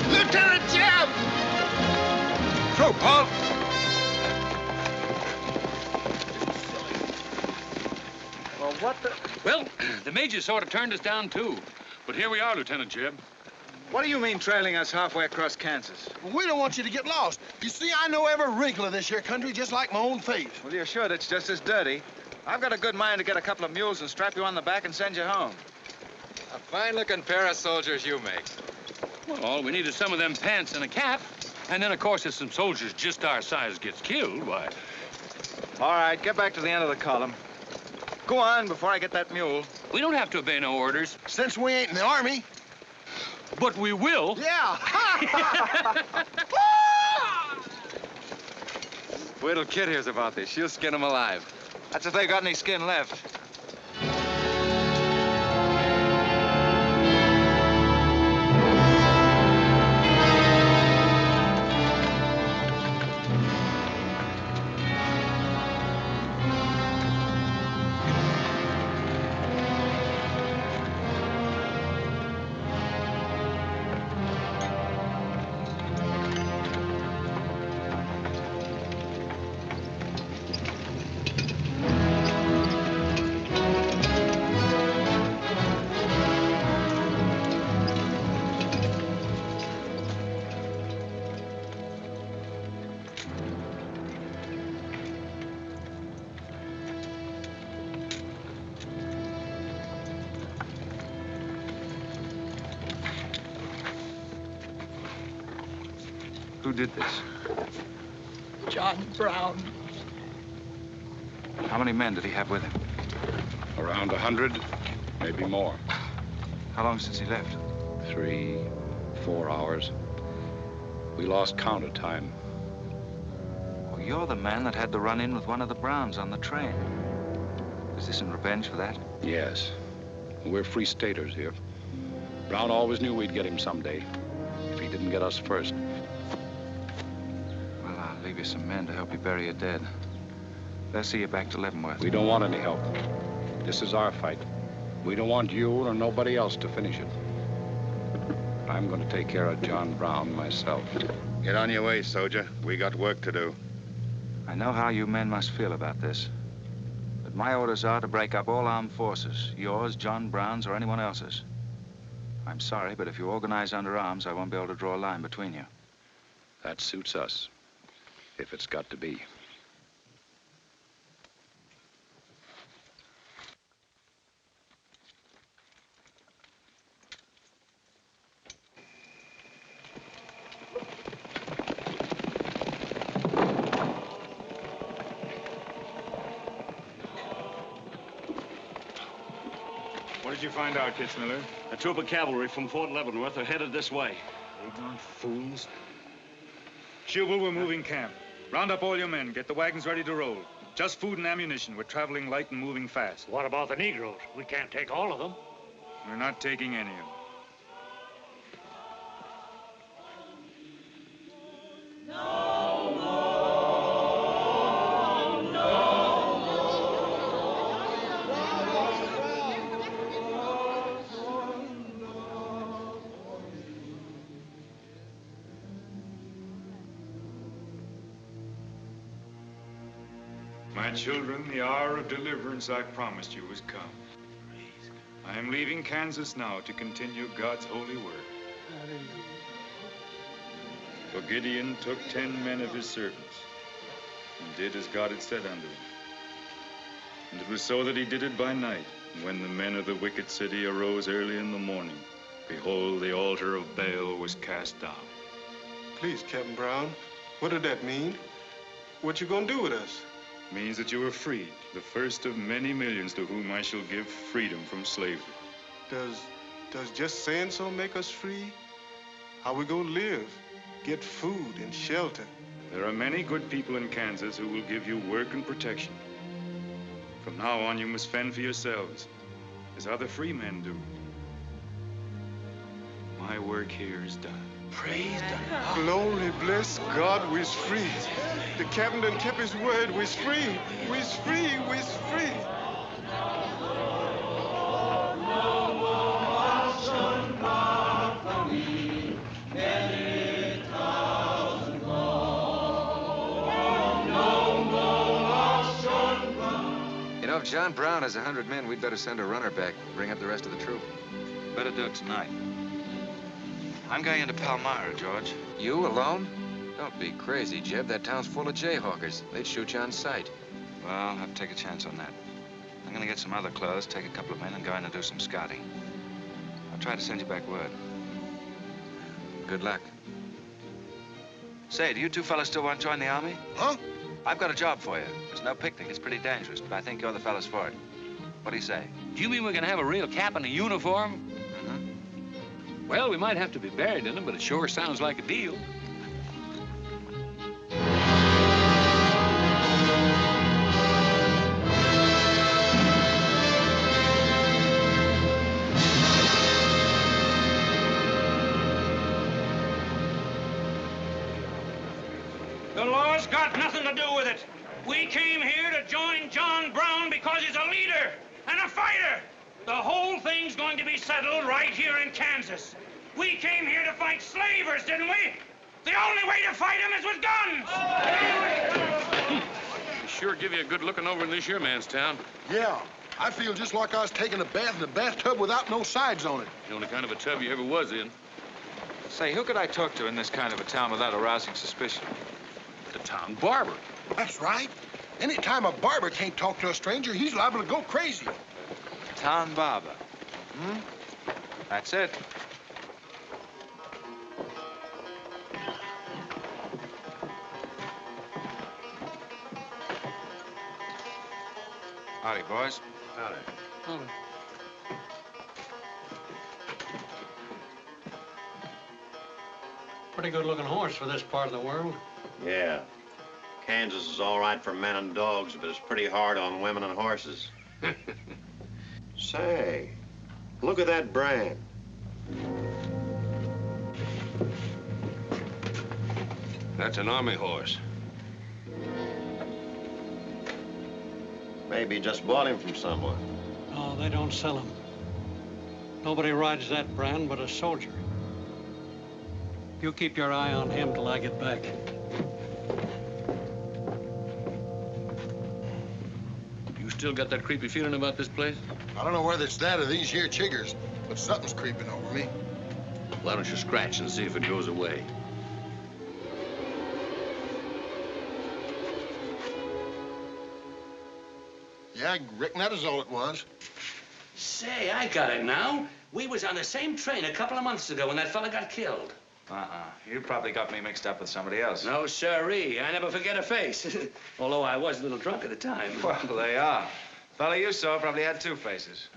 Lieutenant Jeb! Through, Paul. Well, what the... Well, the major sort of turned us down, too. But here we are, Lieutenant Jeb. What do you mean trailing us halfway across Kansas? We don't want you to get lost. You see, I know every wrinkle of this here country just like my own face. Well, you're sure it's just as dirty? I've got a good mind to get a couple of mules and strap you on the back and send you home. A fine-looking pair of soldiers you make. Well, all we need is some of them pants and a cap. And then, of course, if some soldiers just our size gets killed, why... All right, get back to the end of the column. Go on before I get that mule. We don't have to obey no orders. Since we ain't in the Army. But we will. Yeah. Wait till Kid hears about this. She'll skin him alive. That's if they got any skin left. Who did this? John Brown. How many men did he have with him? Around 100, maybe more. How long since he left? 3, 4 hours. We lost count of time. Well, you're the man that had the run-in with one of the Browns on the train. Is this in revenge for that? Yes. We're free staters here. Brown always knew we'd get him someday, if he didn't get us first. Well, I'll leave you some men to help you bury your dead. They'll see you back to Leavenworth. We don't want any help. This is our fight. We don't want you or nobody else to finish it. I'm going to take care of John Brown myself. Get on your way, soldier. We got work to do. I know how you men must feel about this. But my orders are to break up all armed forces. Yours, John Brown's, or anyone else's. I'm sorry, but if you organize under arms, I won't be able to draw a line between you. That suits us, if it's got to be. What did you find out, Kitzmiller? A troop of cavalry from Fort Leavenworth are headed this way. Ignorant fools. Jubal, we're moving camp. Round up all your men. Get the wagons ready to roll. Just food and ammunition. We're traveling light and moving fast. What about the Negroes? We can't take all of them. We're not taking any of them. My children, the hour of deliverance I promised you has come. I am leaving Kansas now to continue God's holy work. For Gideon took 10 men of his servants and did as God had said unto him. And it was so that he did it by night. And when the men of the wicked city arose early in the morning, behold, the altar of Baal was cast down. Please, Captain Brown, what did that mean? What you gonna do with us? Means that you are freed, the first of many millions to whom I shall give freedom from slavery. Does just saying so make us free? How we gonna live? Get food and shelter? There are many good people in Kansas who will give you work and protection. From now on, you must fend for yourselves, as other free men do. My work here is done. Praise God. Glory, bless God, we's free. The captain done kept his word, we's free. We's free, we's free. You know, if John Brown has 100 men, we'd better send a runner back, bring up the rest of the troop. Better do it tonight. I'm going into Palmyra, George. You alone? Don't be crazy, Jeb. That town's full of Jayhawkers. They'd shoot you on sight. Well, I'll have to take a chance on that. I'm going to get some other clothes, take a couple of men, and go in and do some scouting. I'll try to send you back word. Good luck. Say, do you two fellas still want to join the Army? Huh? I've got a job for you. It's no picnic. It's pretty dangerous, but I think you're the fellas for it. What do you say? Do you mean we're gonna have a real cap and a uniform? Mm-hmm. Well, we might have to be buried in them, but it sure sounds like a deal. The law's got nothing to do with it. We came here to join John Brown because he's a leader and a fighter. The whole thing's going to be settled right here in Kansas. We came here to fight slavers, didn't we? The only way to fight them is with guns. They sure give you a good looking over in this here man's town. Yeah, I feel just like I was taking a bath in a bathtub without no sides on it. The only kind of a tub you ever was in. Say, who could I talk to in this kind of a town without arousing suspicion? The town barber. That's right. Anytime a barber can't talk to a stranger, he's liable to go crazy. Town barber. Hmm? That's it. Howdy, boys. Howdy. Pretty good-looking horse for this part of the world. Yeah. Kansas is all right for men and dogs, but it's pretty hard on women and horses. Say, look at that brand. That's an army horse. Maybe you just bought him from someone. No, they don't sell them. Nobody rides that brand but a soldier. You keep your eye on him till I get back. You still got that creepy feeling about this place? I don't know whether it's that or these here chiggers, but something's creeping over me. Why don't you scratch and see if it goes away? Yeah, I reckon that is all it was. Say, I got it now. We was on the same train a couple of months ago when that fella got killed. You probably got me mixed up with somebody else. No, sirree. I never forget a face. Although I was a little drunk at the time. Well, they are. Fella you saw probably had two faces.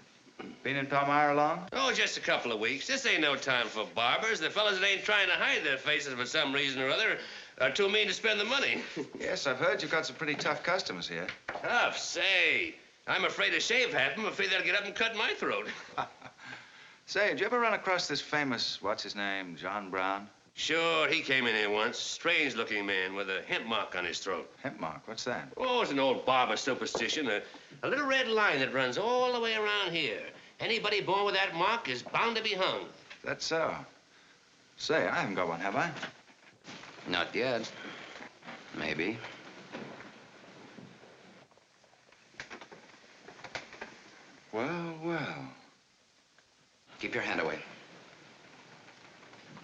Been in Palmyra long? Oh, just a couple of weeks. This ain't no time for barbers. The fellas that ain't trying to hide their faces for some reason or other are too mean to spend the money. Yes, I've heard you've got some pretty tough customers here. Tough, say. I'm afraid to shave half of them. I'm afraid they'll get up and cut my throat. Say, did you ever run across this famous, what's his name, John Brown? Sure, he came in here once. Strange-looking man with a hemp mark on his throat. Hemp mark? What's that? Oh, it's an old barber superstition. A little red line that runs all the way around here. Anybody born with that mark is bound to be hung. That's so. Say, I haven't got one, have I? Not yet. Maybe. Well, well. Keep your hand away.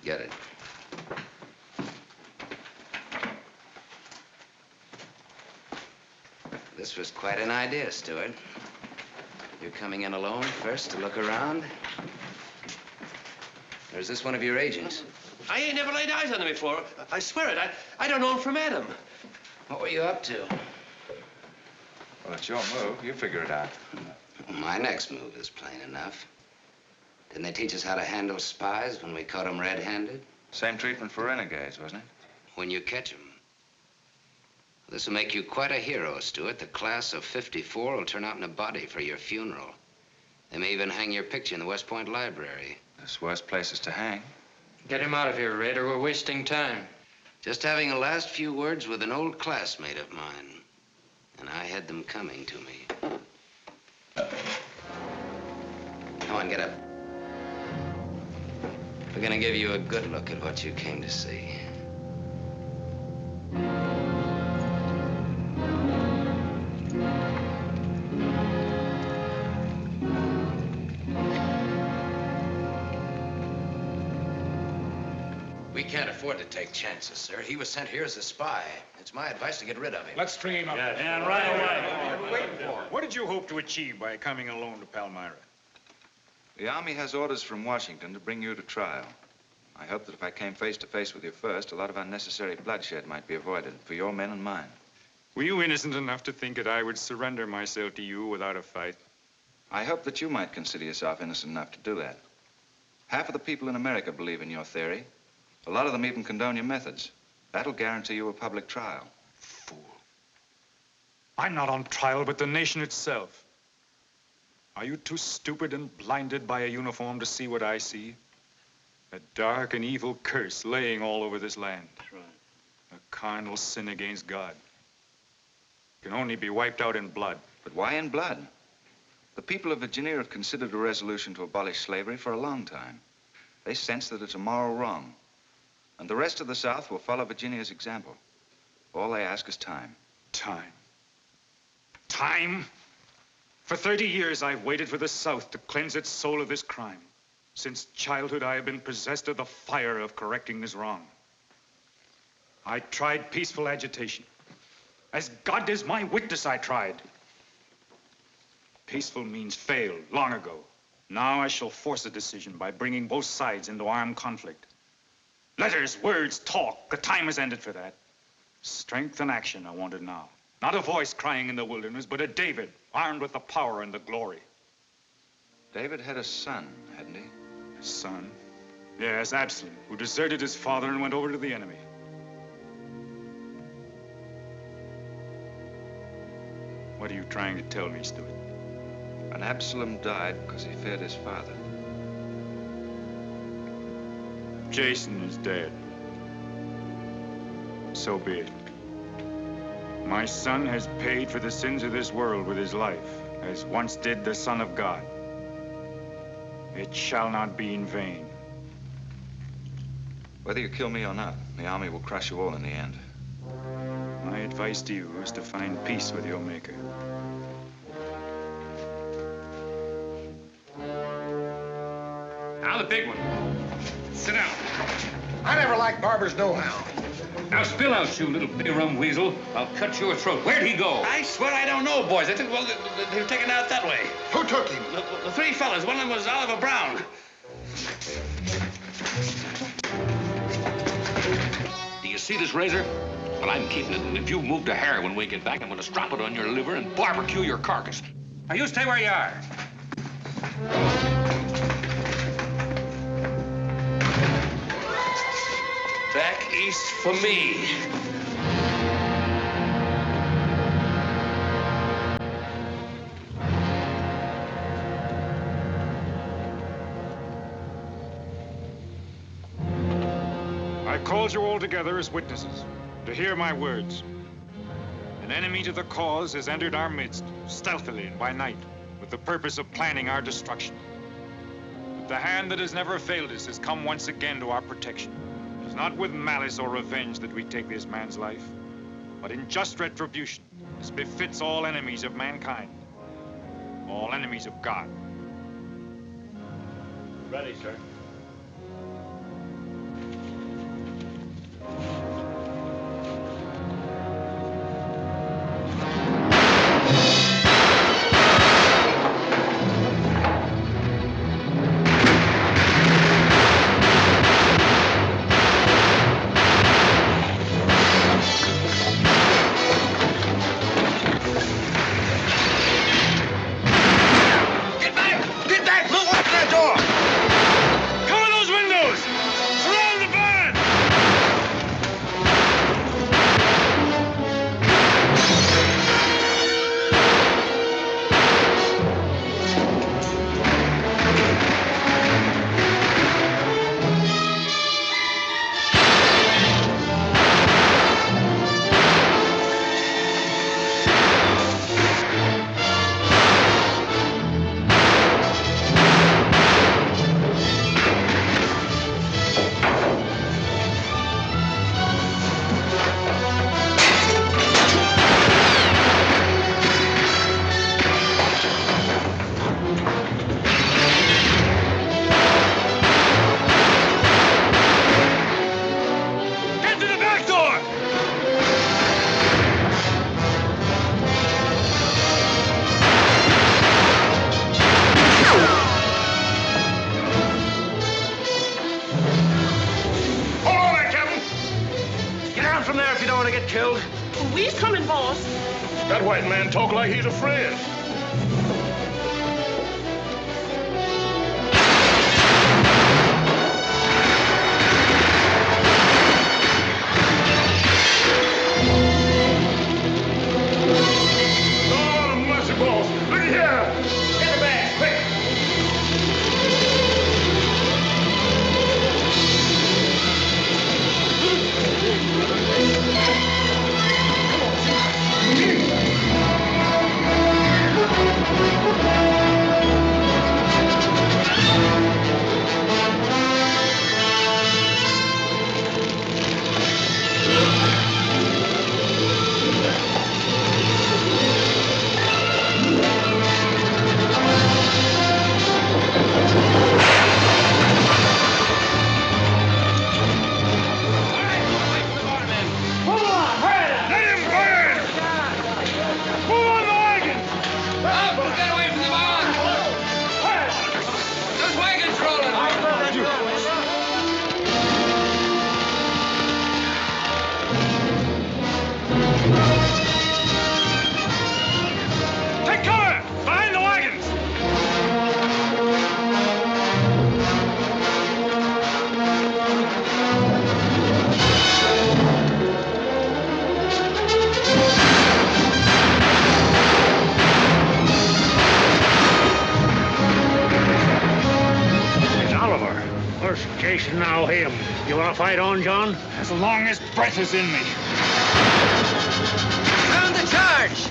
Get it. This was quite an idea, Stuart. You're coming in alone first to look around? Or is this one of your agents? I ain't never laid eyes on him before. I swear it. I don't know him from Adam. What were you up to? Well, it's your move. You figure it out. My next move is plain enough. Didn't they teach us how to handle spies when we caught them red-handed? Same treatment for renegades, wasn't it? When you catch them. This will make you quite a hero, Stuart. The class of '54 will turn out in a body for your funeral. They may even hang your picture in the West Point Library. There's worse places to hang. Get him out of here, Raider. We're wasting time. Just having a last few words with an old classmate of mine. And I had them coming to me. Come on, get up. We're gonna give you a good look at what you came to see. We can't afford to take chances, sir. He was sent here as a spy. It's my advice to get rid of him. Let's string him up. Yes. And right away. What are we waiting for? What did you hope to achieve by coming alone to Palmyra? The Army has orders from Washington to bring you to trial. I hope that if I came face to face with you first, a lot of unnecessary bloodshed might be avoided for your men and mine. Were you innocent enough to think that I would surrender myself to you without a fight? I hope that you might consider yourself innocent enough to do that. Half of the people in America believe in your theory. A lot of them even condone your methods. That'll guarantee you a public trial. Fool. I'm not on trial, but the nation itself. Are you too stupid and blinded by a uniform to see what I see? A dark and evil curse laying all over this land. That's right. A carnal sin against God. Can only be wiped out in blood. But why in blood? The people of Virginia have considered a resolution to abolish slavery for a long time. They sense that it's a moral wrong. And the rest of the South will follow Virginia's example. All they ask is time. Time? Time? For 30 years, I've waited for the South to cleanse its soul of this crime. Since childhood, I have been possessed of the fire of correcting this wrong. I tried peaceful agitation. As God is my witness, I tried. Peaceful means failed long ago. Now I shall force a decision by bringing both sides into armed conflict. Letters, words, talk. The time has ended for that. Strength and action are wanted now. Not a voice crying in the wilderness, but a David armed with the power and the glory. David had a son, hadn't he? Son? Yes, Absalom, who deserted his father and went over to the enemy. What are you trying to tell me, Stuart? And Absalom died because he feared his father. Jason is dead. So be it. My son has paid for the sins of this world with his life, as once did the Son of God. It shall not be in vain. Whether you kill me or not, the Army will crush you all in the end. My advice to you is to find peace with your Maker. Now the big one. Sit down. I never liked barbers no-how. Now spill out, you little bitty rum weasel. I'll cut your throat. Where'd he go? I swear I don't know, boys. I think, well, they were taken out that way. Who took him? The three fellas. One of them was Oliver Brown. Do you see this razor? Well, I'm keeping it, and if you move a hair when we get back, I'm going to strap it on your liver and barbecue your carcass. Now, you stay where you are. Back east for me. I called you all together as witnesses to hear my words. An enemy to the cause has entered our midst, stealthily and by night, with the purpose of planning our destruction. But the hand that has never failed us has come once again to our protection. It is not with malice or revenge that we take this man's life, but in just retribution, as befits all enemies of mankind, all enemies of God. Ready, sir. We's coming, boss. That white man talk like he's afraid. Oh, mercy, boss. Look at here. Get the bag, quick. Jason, now him. You want to fight on, John? As long as breath is in me. Sound the charge!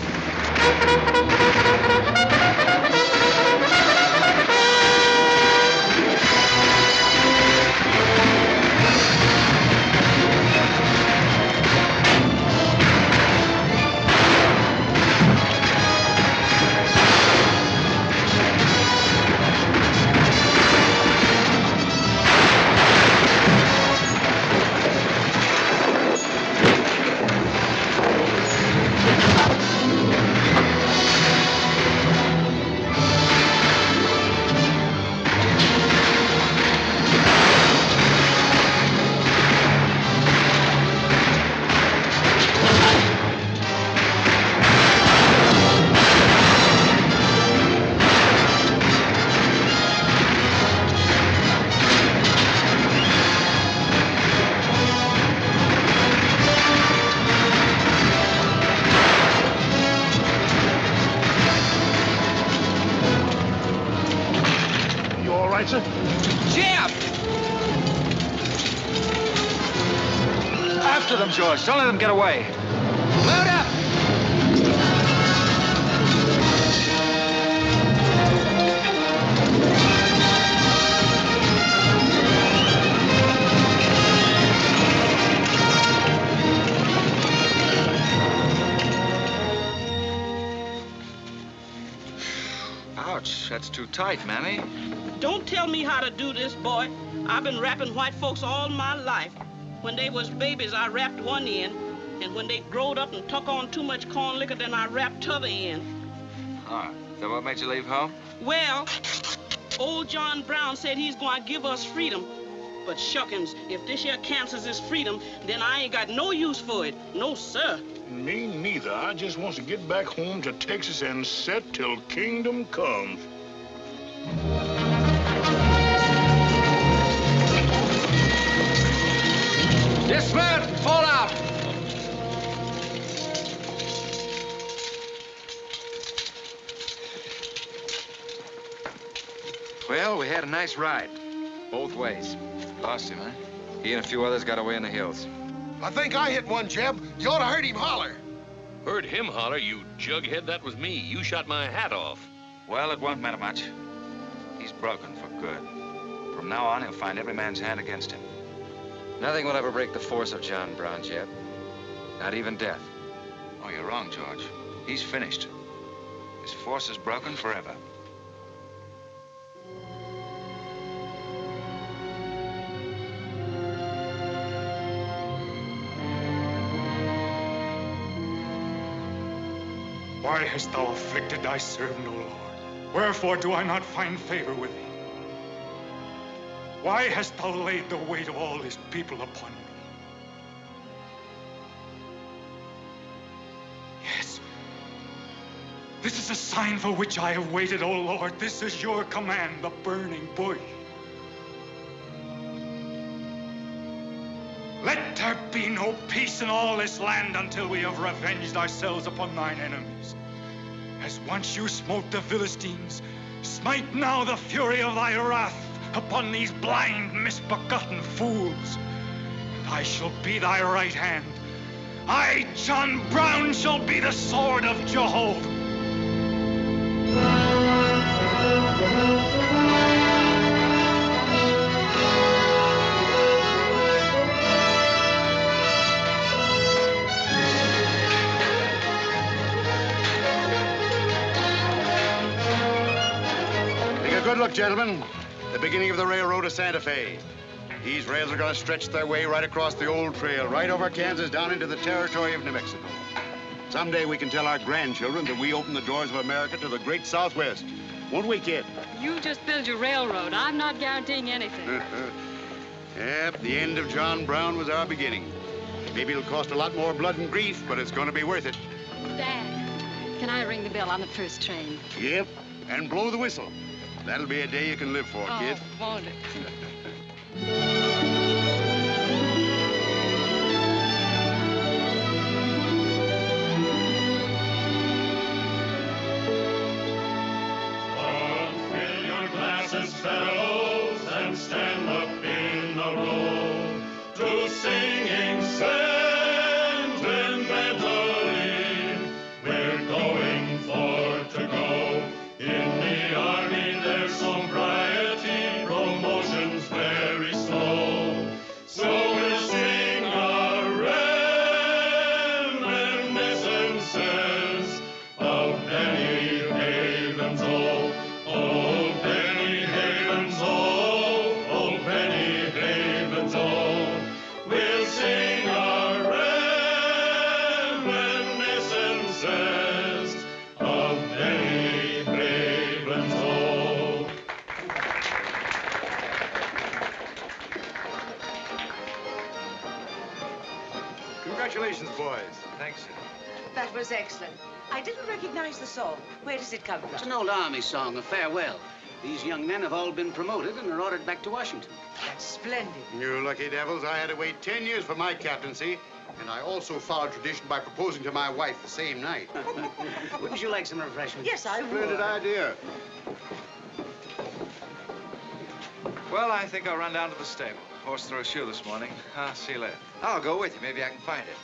George. Don't let them get away. Load up! Ouch, that's too tight, Mammy. Don't tell me how to do this, boy. I've been wrapping white folks all my life. When they was babies, I wrapped one end, and when they growed up and took on too much corn liquor, then I wrapped t'other end. Ah, so what made you leave home? Well, old John Brown said he's going to give us freedom. But shuckins, if this here Kansas is freedom, then I ain't got no use for it. No, sir. Me neither. I just want to get back home to Texas and set till kingdom comes. Dismount! Fall out! Well, we had a nice ride. Both ways. Lost him, huh? He and a few others got away in the hills. I think I hit one, Jeb. You ought to heard him holler. Heard him holler, you jughead? That was me. You shot my hat off. Well, it won't matter much. He's broken for good. From now on, he'll find every man's hand against him. Nothing will ever break the force of John Brown, Jeb. Not even death. Oh, you're wrong, George. He's finished. His force is broken forever. Why hast thou afflicted thy servant, O Lord? Wherefore do I not find favor with thee? Why hast thou laid the weight of all this people upon me? Yes. This is a sign for which I have waited, O Lord. This is your command, the burning bush. Let there be no peace in all this land until we have revenged ourselves upon thine enemies. As once you smote the Philistines, smite now the fury of thy wrath upon these blind, misbegotten fools. And I shall be thy right hand. I, John Brown, shall be the sword of Jehovah. Good luck, gentlemen. The beginning of the railroad to Santa Fe. These rails are going to stretch their way right across the old trail, right over Kansas, down into the territory of New Mexico. Someday we can tell our grandchildren that we opened the doors of America to the great Southwest. Won't we, kid? You just build your railroad. I'm not guaranteeing anything. Yep, the end of John Brown was our beginning. Maybe it'll cost a lot more blood and grief, but it's going to be worth it. Dad, can I ring the bell on the first train? Yep, and blow the whistle. That'll be a day you can live for, kid. Won't it? Fill your glasses, fellows, and stand up in a row to singing sentimentally. We're going for to go in the army. There's sobriety, promotion's very slow. So we'll sing our reminiscences of Benny Havens, oh, oh, Benny Havens, oh, oh, Benny Havens, oh. We'll sing our reminiscences of Benny Havens, oh. Congratulations, boys. Thanks, sir. That was excellent. I didn't recognize the song. Where does it come from? It's an old Army song, a farewell. These young men have all been promoted and are ordered back to Washington. That's splendid. You lucky devils. I had to wait 10 years for my captaincy, and I also followed tradition by proposing to my wife the same night. Wouldn't you like some refreshment? Yes, I would. Splendid idea. Well, I think I'll run down to the stable. horse through a shoe this morning. I'll see you later. I'll go with you. Maybe I can find it.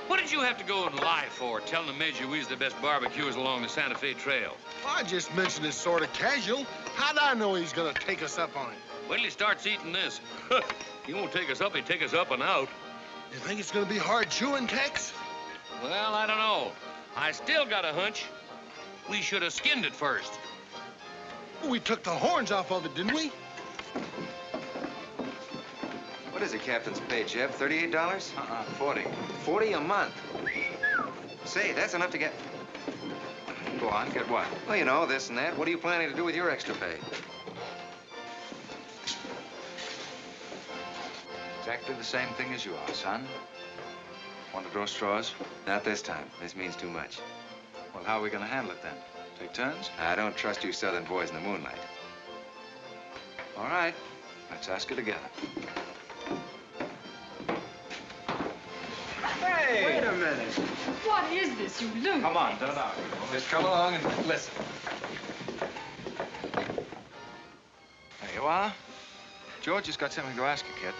What did you have to go and lie for, telling the Major we was the best barbecuers along the Santa Fe Trail? I just mentioned it sort of casual. How'd I know he's gonna take us up on it? Wait till he starts eating this. He won't take us up, he'll take us up and out. You think it's gonna be hard chewing, Tex? Well, I don't know. I still got a hunch. We should have skinned it first. We took the horns off of it, didn't we? What is it, Captain's pay, Jeff? $38? 40. 40 a month. Say, that's enough to get... Go on, get what? Well, you know, this and that. What are you planning to do with your extra pay? Exactly the same thing as you are, son. Want to draw straws? Not this time. This means too much. Well, how are we going to handle it then? Take turns? I don't trust you southern boys in the moonlight. All right. Let's ask her together. Hey! Wait a minute. What is this, you loon? Come on, don't argue. Just come along and listen. There you are. George has got something to ask you, kid.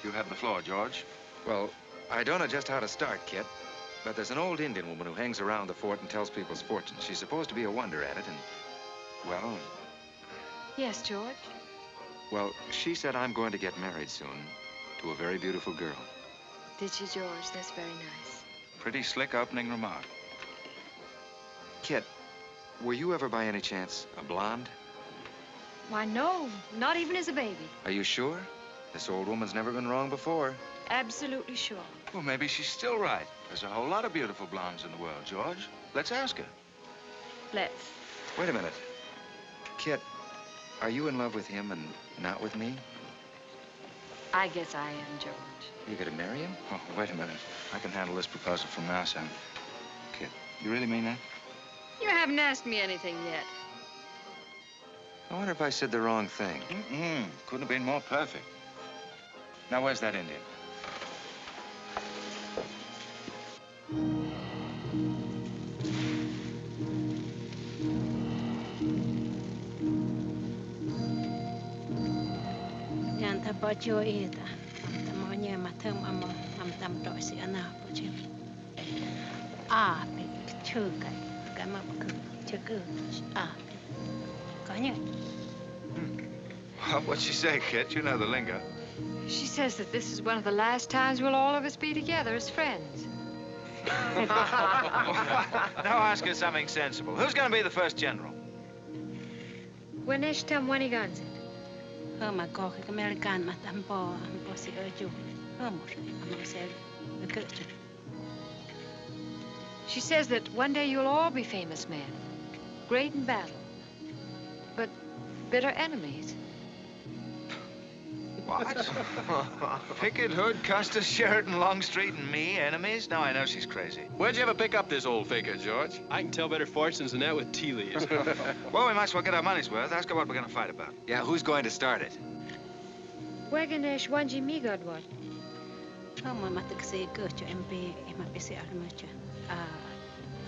You have the floor, George. Well, I don't know just how to start, Kit, but there's an old Indian woman who hangs around the fort and tells people's fortunes. She's supposed to be a wonder at it, and, well... Yes, George? Well, she said I'm going to get married soon to a very beautiful girl. Did she, George? That's very nice. Pretty slick opening remark. Kit, were you ever by any chance a blonde? Why, no. Not even as a baby. Are you sure? This old woman's never been wrong before. Absolutely sure. Well, maybe she's still right. There's a whole lot of beautiful blondes in the world, George. Let's ask her. Let's. Wait a minute. Kit, are you in love with him and not with me? I guess I am, George. You gonna marry him? Oh, wait a minute. I can handle this proposal from now, son. Kid, you really mean that? You haven't asked me anything yet. I wonder if I said the wrong thing. Couldn't have been more perfect. Now, where's that Indian? Yanta bacio ita, tamonya matam am dosi ana bacio. Api chuka, kama chuka api. Kanya. What'd she say, Kit? You know the lingo. She says that this is one of the last times we'll all of us be together as friends. Now ask her something sensible. Who's going to be the first general? Winesh Tamwanigansit. Homa koke American matampo amposi oju. She says that one day you'll all be famous men, great in battle, but bitter enemies. What? Pickett, Hood, Custis, Sheridan, Longstreet, and me, enemies? Now I know she's crazy. Where'd you ever pick up this old faker, George? I can tell better fortunes than that with tea leaves. Well, we might as well get our money's worth. Ask her what we're going to fight about. Yeah, who's going to start it? Weganesh Wanji Migodwat. Homa matakse gocho MP imapisi almacha.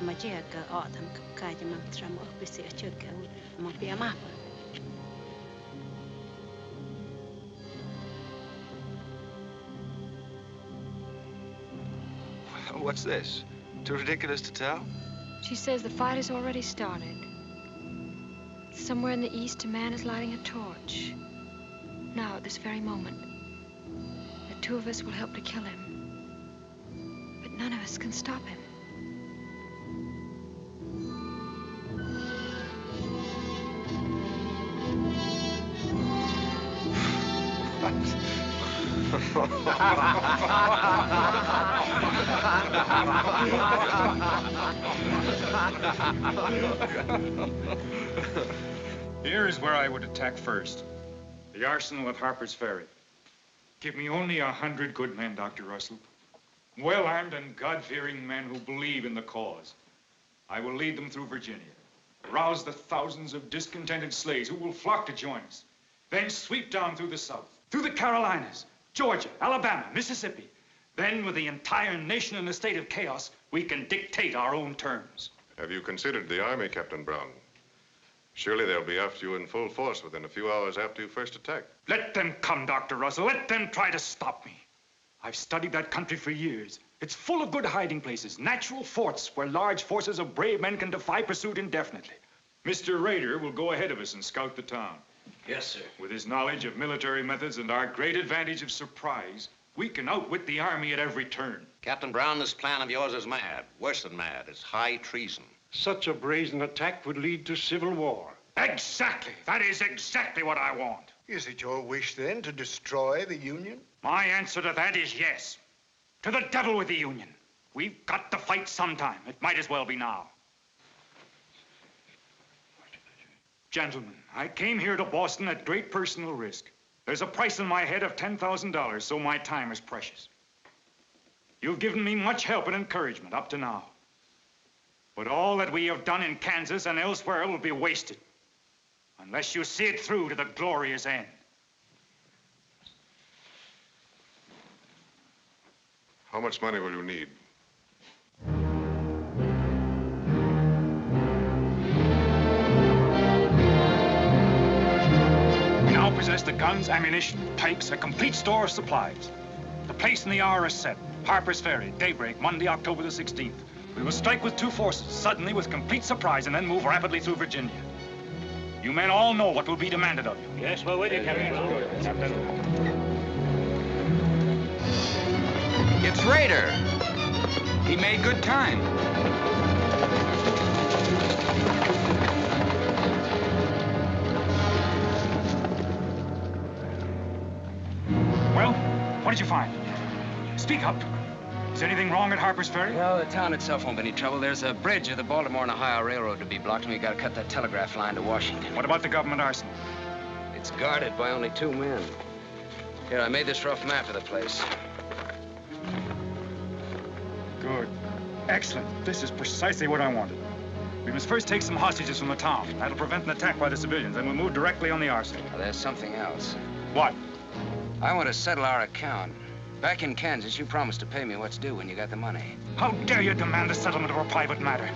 Majia ka autumn kaja mamtramo pisi achuka mapia mapa. What's this? Too ridiculous to tell? She says the fight has already started. Somewhere in the east, a man is lighting a torch. Now, at this very moment, the two of us will help to kill him. But none of us can stop him. Here is where I would attack first. The arsenal at Harper's Ferry. Give me only 100 good men, Dr. Russell. Well-armed and God-fearing men who believe in the cause. I will lead them through Virginia. Rouse the thousands of discontented slaves who will flock to join us. Then sweep down through the South, through the Carolinas, Georgia, Alabama, Mississippi. Then, with the entire nation in a state of chaos, we can dictate our own terms. Have you considered the Army, Captain Brown? Surely they'll be after you in full force within a few hours after you first attacked. Let them come, Dr. Russell. Let them try to stop me. I've studied that country for years. It's full of good hiding places, natural forts where large forces of brave men can defy pursuit indefinitely. Mr. Rader will go ahead of us and scout the town. Yes, sir. With his knowledge of military methods and our great advantage of surprise, we can outwit the army at every turn. Captain Brown, this plan of yours is mad. Worse than mad. It's high treason. Such a brazen attack would lead to civil war. Exactly. That is exactly what I want. Is it your wish, then, to destroy the Union? My answer to that is yes. To the devil with the Union. We've got to fight sometime. It might as well be now. Gentlemen, I came here to Boston at great personal risk. There's a price on my head of $10,000, so my time is precious. You've given me much help and encouragement up to now. But all that we have done in Kansas and elsewhere will be wasted unless you see it through to the glorious end. How much money will you need? We now possess the guns, ammunition, tanks, a complete store of supplies. The place and the hour is set. Harper's Ferry, daybreak, Monday, October the 16th. We will strike with 2 forces, suddenly with complete surprise, and then move rapidly through Virginia. You men all know what will be demanded of you. Yes, we're with you, Captain. It's Rader. He made good time. Well, what did you find? Speak up. Is anything wrong at Harper's Ferry? Well, the town itself won't be any trouble. There's a bridge of the Baltimore and Ohio Railroad to be blocked, and we gotta cut that telegraph line to Washington. What about the government arsenal? It's guarded by only 2 men. Here, I made this rough map of the place. Good. Excellent. This is precisely what I wanted. We must first take some hostages from the town. That'll prevent an attack by the civilians, and we'll move directly on the arsenal. Now, there's something else. What? I want to settle our account. Back in Kansas, you promised to pay me what's due when you got the money. How dare you demand the settlement of a private matter?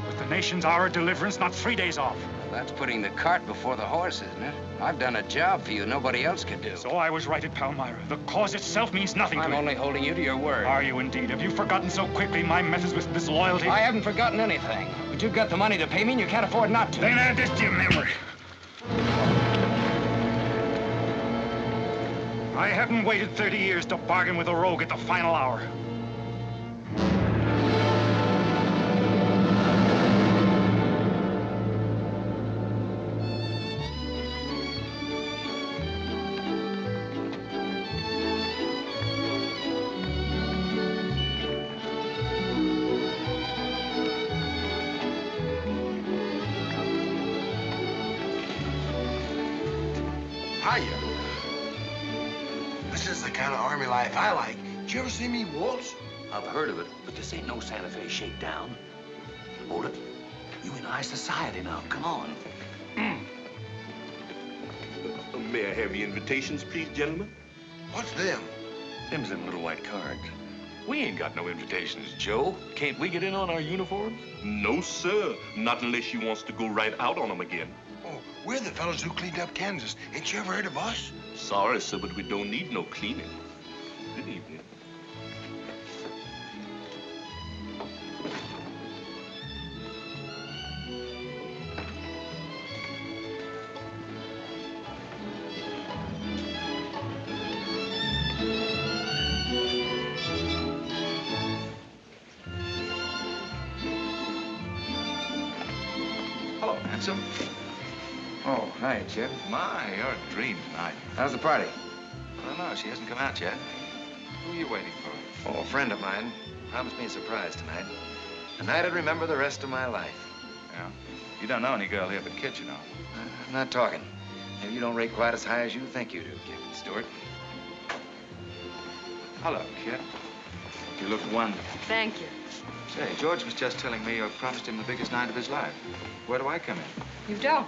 With the nation's hour of deliverance not 3 days off. Well, that's putting the cart before the horse, isn't it? I've done a job for you nobody else could do. So I was right at Palmyra. The cause itself means nothing to me. I'm only holding you to your word. Are you indeed? Have you forgotten so quickly my methods with disloyalty? I haven't forgotten anything. But you've got the money to pay me and you can't afford not to. Then add this to your memory. I haven't waited 30 years to bargain with a rogue at the final hour. Hiya. This is the kind of army life I like. Did you ever see me waltz? I've heard of it, but this ain't no Santa Fe shakedown. Hold it. You in high society now. Come on. May I have your invitations, please, gentlemen? What's them? Them's them little white cards. We ain't got no invitations, Joe. Can't we get in on our uniforms? No, sir. Not unless you wants to go right out on them again. Oh, we're the fellows who cleaned up Kansas. Ain't you ever heard of us? Sorry, sir, but we don't need no cleaning. Good evening. Hello, handsome. Oh, hi, Chip. My, you're a dream tonight. How's the party? I don't know. She hasn't come out yet. Who are you waiting for? Oh, a friend of mine promised me a surprise tonight. A night I'd remember the rest of my life. Yeah? You don't know any girl here but Kit, you know. I'm not talking. Maybe you don't rate quite as high as you think you do, Captain Stewart. Hello, Kit. You look wonderful. Thank you. Say, George was just telling me you promised him the biggest night of his life. Where do I come in? You don't.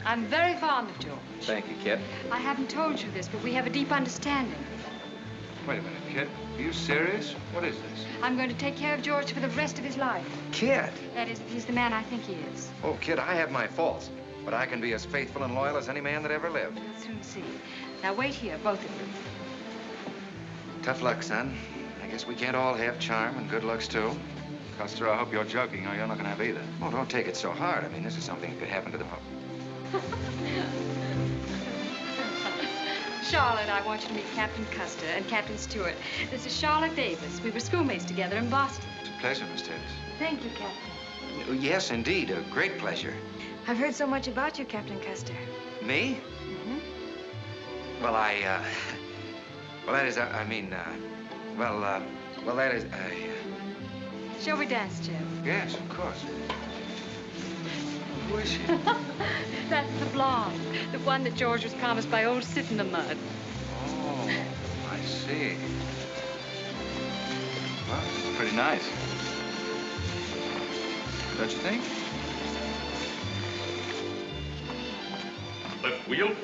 I'm very fond of George. Thank you, Kit. I haven't told you this, but we have a deep understanding. Wait a minute, Kit. Are you serious? What is this? I'm going to take care of George for the rest of his life. Kit! That is, if he's the man I think he is. Oh, Kit, I have my faults. But I can be as faithful and loyal as any man that ever lived. We'll soon see. Now, wait here, both of you. Tough luck, son. I guess we can't all have charm and good looks, too. Custer, I hope you're joking, or you're not gonna have either. Oh, don't take it so hard. I mean, this is something that could happen to the public. Charlotte, I want you to meet Captain Custer and Captain Stewart. This is Charlotte Davis. We were schoolmates together in Boston. It's a pleasure, Miss Davis. Thank you, Captain. Yes, indeed. A great pleasure. I've heard so much about you, Captain Custer. Me? Mm-hmm. Well, well, that is, well, that is, Shall we dance, Jeff? Yes, of course. Who is she? That's the blonde, the one that George was promised by old Sit in the Mud. Oh, I see. Well, it's pretty nice. Don't you think? Left wheel.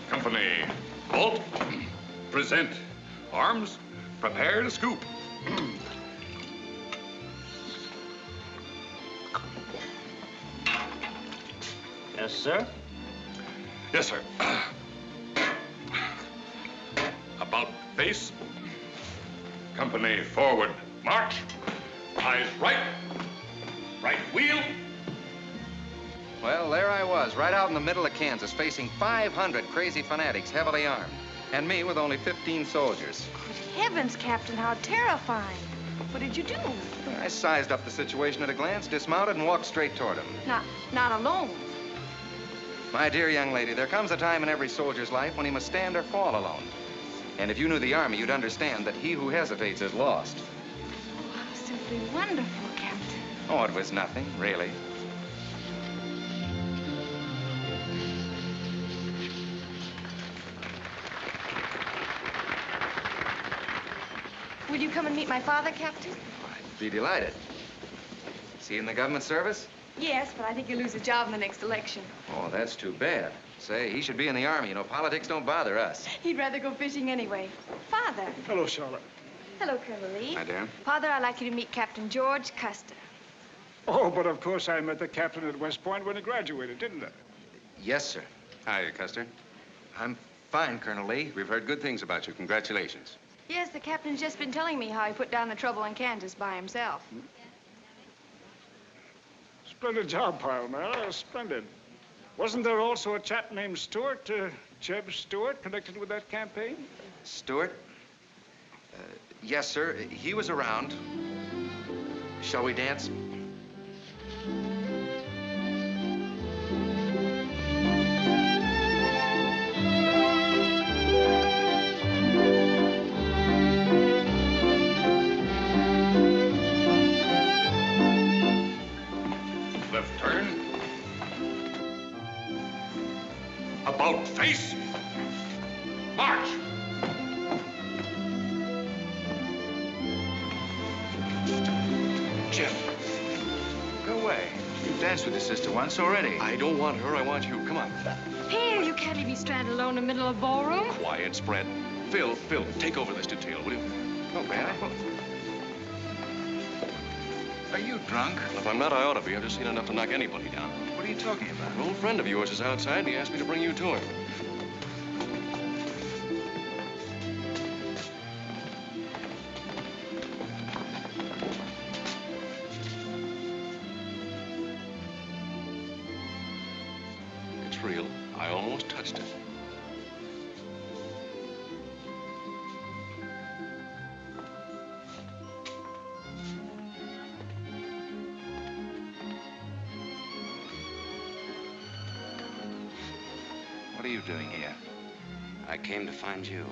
Company, halt. Present. Arms, prepare to scoop. Yes, sir. Yes, sir. About face. Company, forward. March. Eyes right. Right wheel. Well, there I was, right out in the middle of Kansas, facing 500 crazy fanatics, heavily armed. And me with only 15 soldiers. Good heavens, Captain, how terrifying. What did you do? I sized up the situation at a glance, dismounted, and walked straight toward him. Not alone. My dear young lady, there comes a time in every soldier's life when he must stand or fall alone. And if you knew the Army, you'd understand that he who hesitates is lost. Oh, how simply wonderful, Captain. Oh, it was nothing, really. Will you come and meet my father, Captain? I'd be delighted. Is he in the government service? Yes, but I think he'll lose his job in the next election. Oh, that's too bad. Say, he should be in the Army. You know, politics don't bother us. He'd rather go fishing anyway. Father. Hello, Charlotte. Hello, Colonel Lee. Hi, dear. Father, I'd like you to meet Captain George Custer. Oh, but of course I met the captain at West Point when he graduated, didn't I? Yes, sir. Hi, Custer. I'm fine, Colonel Lee. We've heard good things about you. Congratulations. Yes, the captain's just been telling me how he put down the trouble in Kansas by himself. Splendid job, Pyle, splendid. Wasn't there also a chap named Stewart, Jeb Stewart, connected with that campaign? Stewart? Yes, sir. He was around. Shall we dance? Left turn. About face. March. Jeff, go away. You've danced with your sister once already. I don't want her. I want you. Come on. Here, you can't leave me stranded alone in the middle of a ballroom. Quiet, spread. Phil, take over this detail, will you? Oh, man. Are you drunk? If I'm not, I ought to be. I've just seen enough to knock anybody down. What are you talking about? An old friend of yours is outside, and he asked me to bring you to him. It's real. I almost touched it. What are you doing here? I came to find you.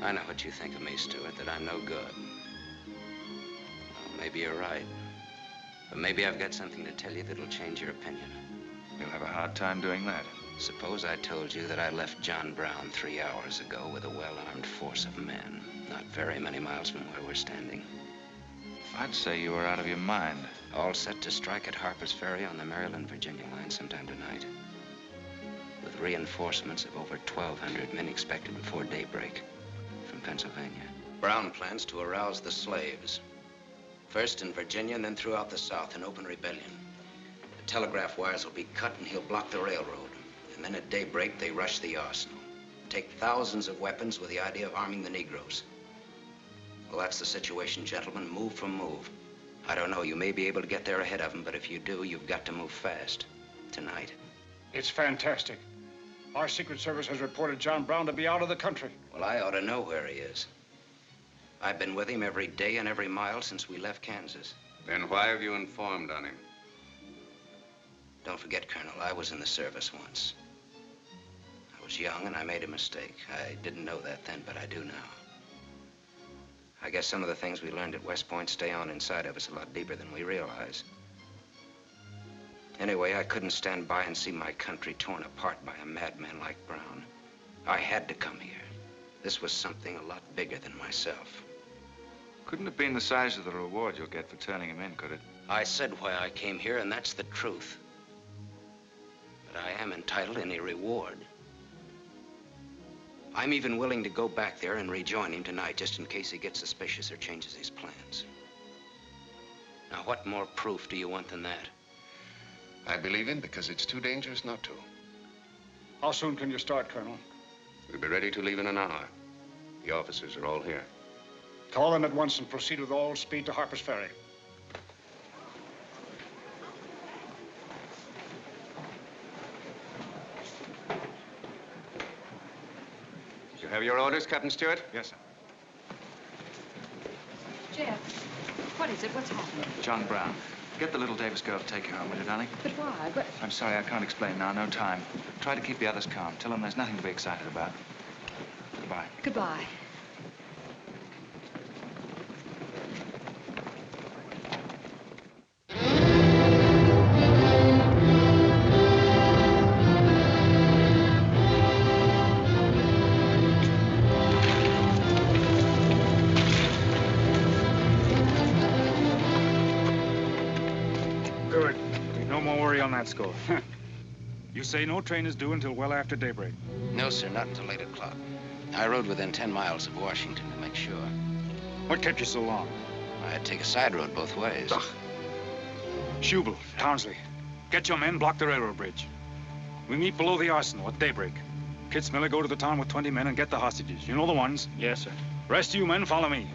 I know what you think of me, Stewart, that I'm no good. Well, maybe you're right. But maybe I've got something to tell you that'll change your opinion. You'll have a hard time doing that. Suppose I told you that I left John Brown 3 hours ago with a well-armed force of men, not very many miles from where we're standing. I'd say you were out of your mind. All set to strike at Harper's Ferry on the Maryland-Virginia line sometime tonight. With reinforcements of over 1,200 men expected before daybreak from Pennsylvania. Brown plans to arouse the slaves. First in Virginia and then throughout the South in open rebellion. telegraph wires will be cut and he'll block the railroad. And then at daybreak, they rush the arsenal. Take thousands of weapons with the idea of arming the Negroes. Well, that's the situation, gentlemen, move for move. I don't know, you may be able to get there ahead of them, but if you do, you've got to move fast. Tonight. It's fantastic. Our Secret Service has reported John Brown to be out of the country. Well, I ought to know where he is. I've been with him every day and every mile since we left Kansas. Then why have you informed on him? Don't forget, Colonel, I was in the service once. I was young and I made a mistake. I didn't know that then, but I do now. I guess some of the things we learned at West Point stay on inside of us a lot deeper than we realize. Anyway, I couldn't stand by and see my country torn apart by a madman like Brown. I had to come here. This was something a lot bigger than myself. Couldn't have been the size of the reward you'll get for turning him in, could it? I said why I came here, and that's the truth. But I am entitled to any reward. I'm even willing to go back there and rejoin him tonight, just in case he gets suspicious or changes his plans. Now, what more proof do you want than that? I believe him because it's too dangerous not to. How soon can you start, Colonel? We'll be ready to leave in an hour. The officers are all here. Call them at once and proceed with all speed to Harper's Ferry. You have your orders, Captain Stewart? Yes, sir. Jeff, what is it? What's happening? John Brown. Get the little Davis girl to take you home, will you, darling? But why? But... I'm sorry, I can't explain now. No time. Try to keep the others calm. Tell them there's nothing to be excited about. Goodbye. Goodbye. Good. No more worry on that score. You say no train is due until well after daybreak? No, sir, not until 8 o'clock. I rode within 10 miles of Washington to make sure. What kept you so long? I had to take a side road both ways. Ugh. Schubel, Townsley, get your men, block the railroad bridge. We meet below the arsenal at daybreak. Kitzmiller, go to the town with 20 men and get the hostages. You know the ones? Yes, sir. Rest of you men, follow me.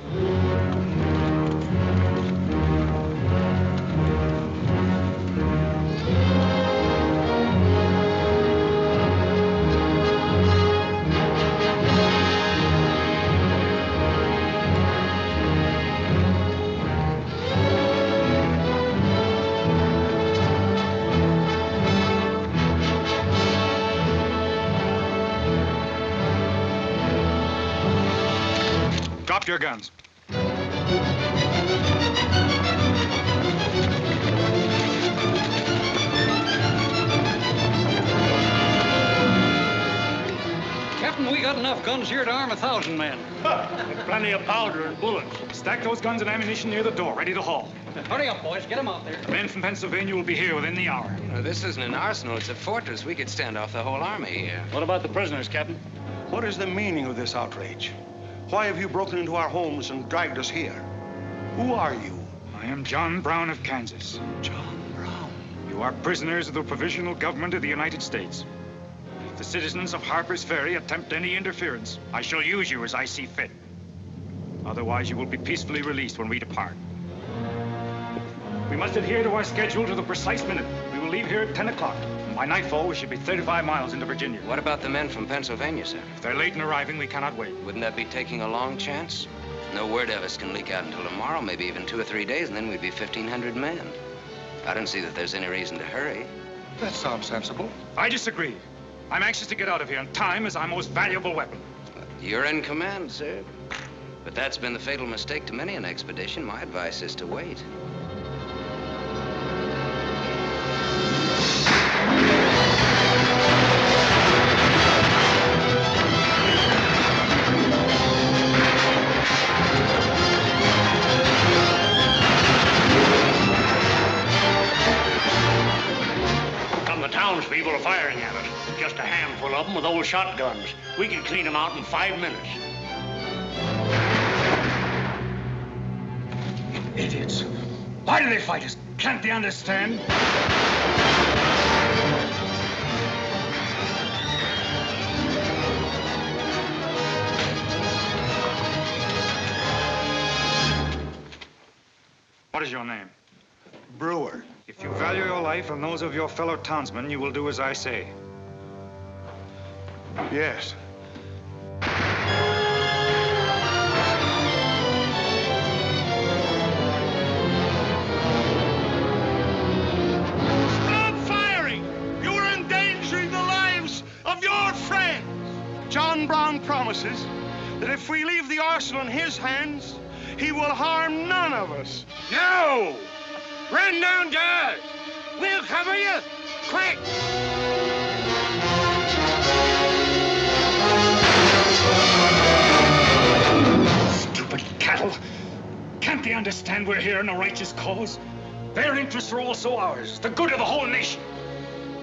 Drop your guns. Captain, we got enough guns here to arm 1,000 men. With plenty of powder and bullets. Stack those guns and ammunition near the door, ready to haul. Hurry up, boys. Get them out there. The men from Pennsylvania will be here within the hour. You know, this isn't an arsenal. It's a fortress. We could stand off the whole army here. What about the prisoners, Captain? What is the meaning of this outrage? Why have you broken into our homes and dragged us here? Who are you? I am John Brown of Kansas. John Brown. You are prisoners of the provisional government of the United States. If the citizens of Harper's Ferry attempt any interference, I shall use you as I see fit. Otherwise, you will be peacefully released when we depart. We must adhere to our schedule to the precise minute. We will leave here at 10 o'clock. By nightfall, we should be 35 miles into Virginia. What about the men from Pennsylvania, sir? If they're late in arriving, we cannot wait. Wouldn't that be taking a long chance? No word of us can leak out until tomorrow, maybe even 2 or 3 days, and then we'd be 1,500 men. I don't see that there's any reason to hurry. That sounds sensible. I disagree. I'm anxious to get out of here, and time is our most valuable weapon. You're in command, sir. But that's been the fatal mistake to many an expedition. My advice is to wait. Townspeople are firing at us. Just a handful of them with old shotguns. We can clean them out in 5 minutes. Idiots. Why do they fight us? Can't they understand? What is your name? Brewer. If you value your life and those of your fellow townsmen, you will do as I say. Yes. Stop firing! You are endangering the lives of your friends. John Brown promises that if we leave the arsenal in his hands, he will harm none of us. No! Run downstairs! We'll cover you! Quick! Stupid cattle. Can't they understand we're here in a righteous cause? Their interests are also ours, the good of the whole nation.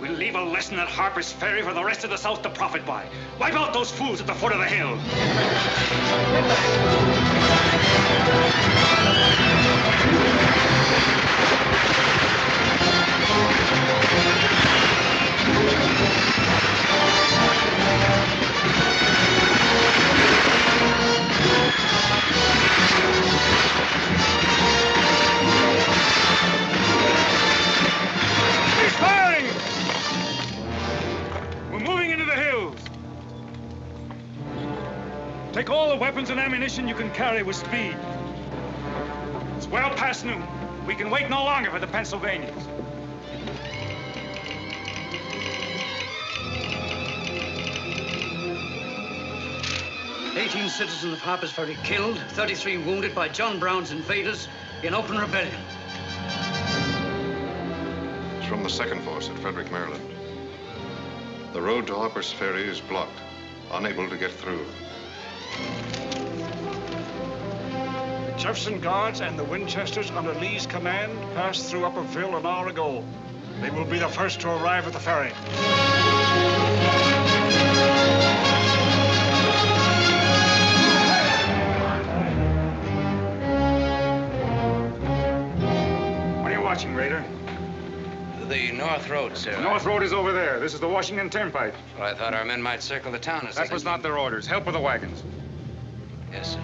We'll leave a lesson at Harper's Ferry for the rest of the South to profit by. Wipe out those fools at the foot of the hill. He's firing! We're moving into the hills. Take all the weapons and ammunition you can carry with speed. It's well past noon. We can wait no longer for the Pennsylvanians. "18 citizens of Harper's Ferry killed, 33 wounded by John Brown's invaders in open rebellion." It's from the 2nd Force at Frederick, Maryland. The road to Harper's Ferry is blocked, unable to get through. The Jefferson Guards and the Winchesters under Lee's command passed through Upperville an hour ago. They will be the first to arrive at the ferry. What are you watching, Raider? The North Road, sir. The North Road is over there. This is the Washington Turnpike. Well, I thought our men might circle the town as That was not their orders. Help with the wagons. Yes, sir.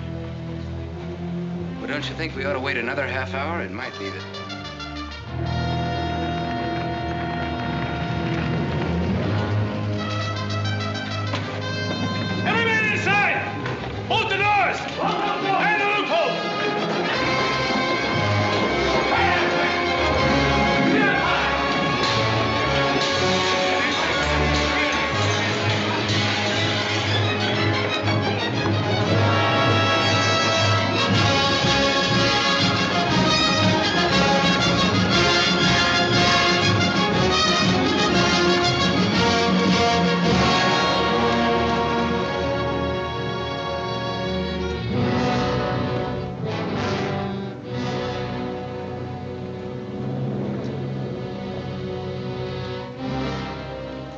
Well, don't you think we ought to wait another half hour? It might be that... Every man inside! Bolt the doors! And the loophole!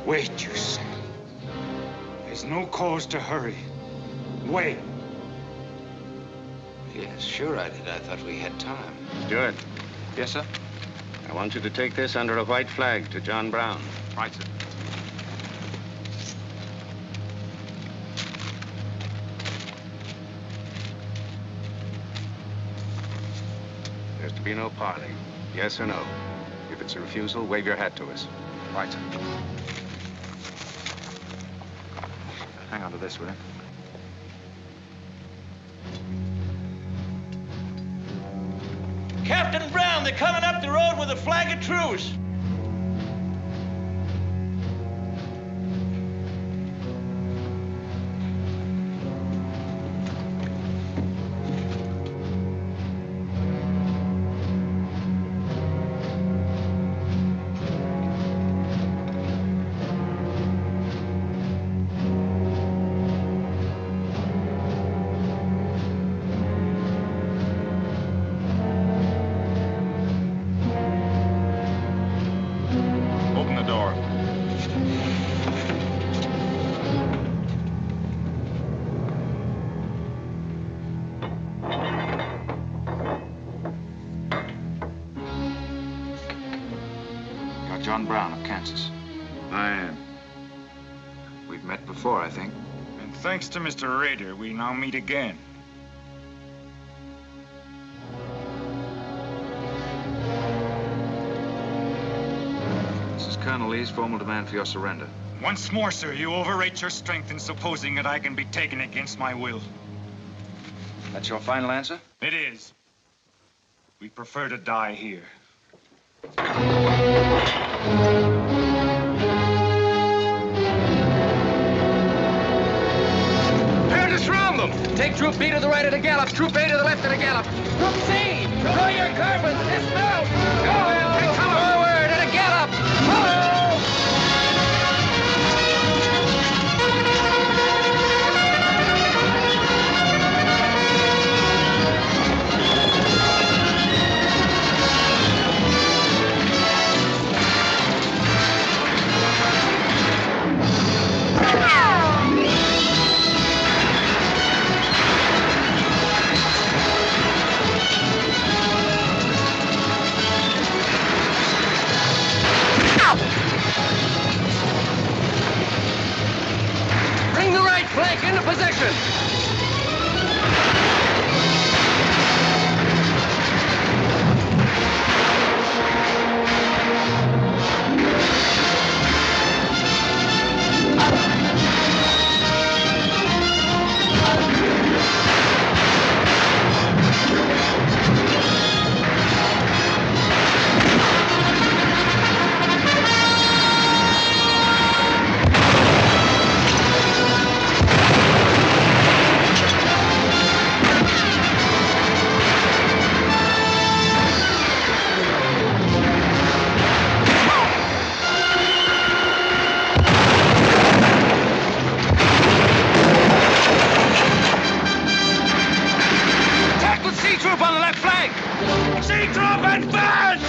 Wait, you say. There's no cause to hurry. Wait. Yes, sure I did. I thought we had time. Stewart, Yes, sir? I want you to take this under a white flag to John Brown. Right, sir. There's to be no parley. Yes or no? If it's a refusal, wave your hat to us. Right, sir. Hang on to this, will you? Captain Brown, they're coming up the road with a flag of truce. John Brown of Kansas. I am. We've met before, I think. And thanks to Mr. Rader, we now meet again. This is Colonel Lee's formal demand for your surrender. Once more, sir, you overrate your strength in supposing that I can be taken against my will. That's your final answer? It is. We prefer to die here. Prepare to surround them! Take Troop B to the right at a gallop, Troop A to the left at a gallop. Troop C, draw your carbines, dismount! Go! Take cover! Forward at a gallop! Follow! Bring the right flank into position. Attack with C Troop on the left flank. C Troop advance!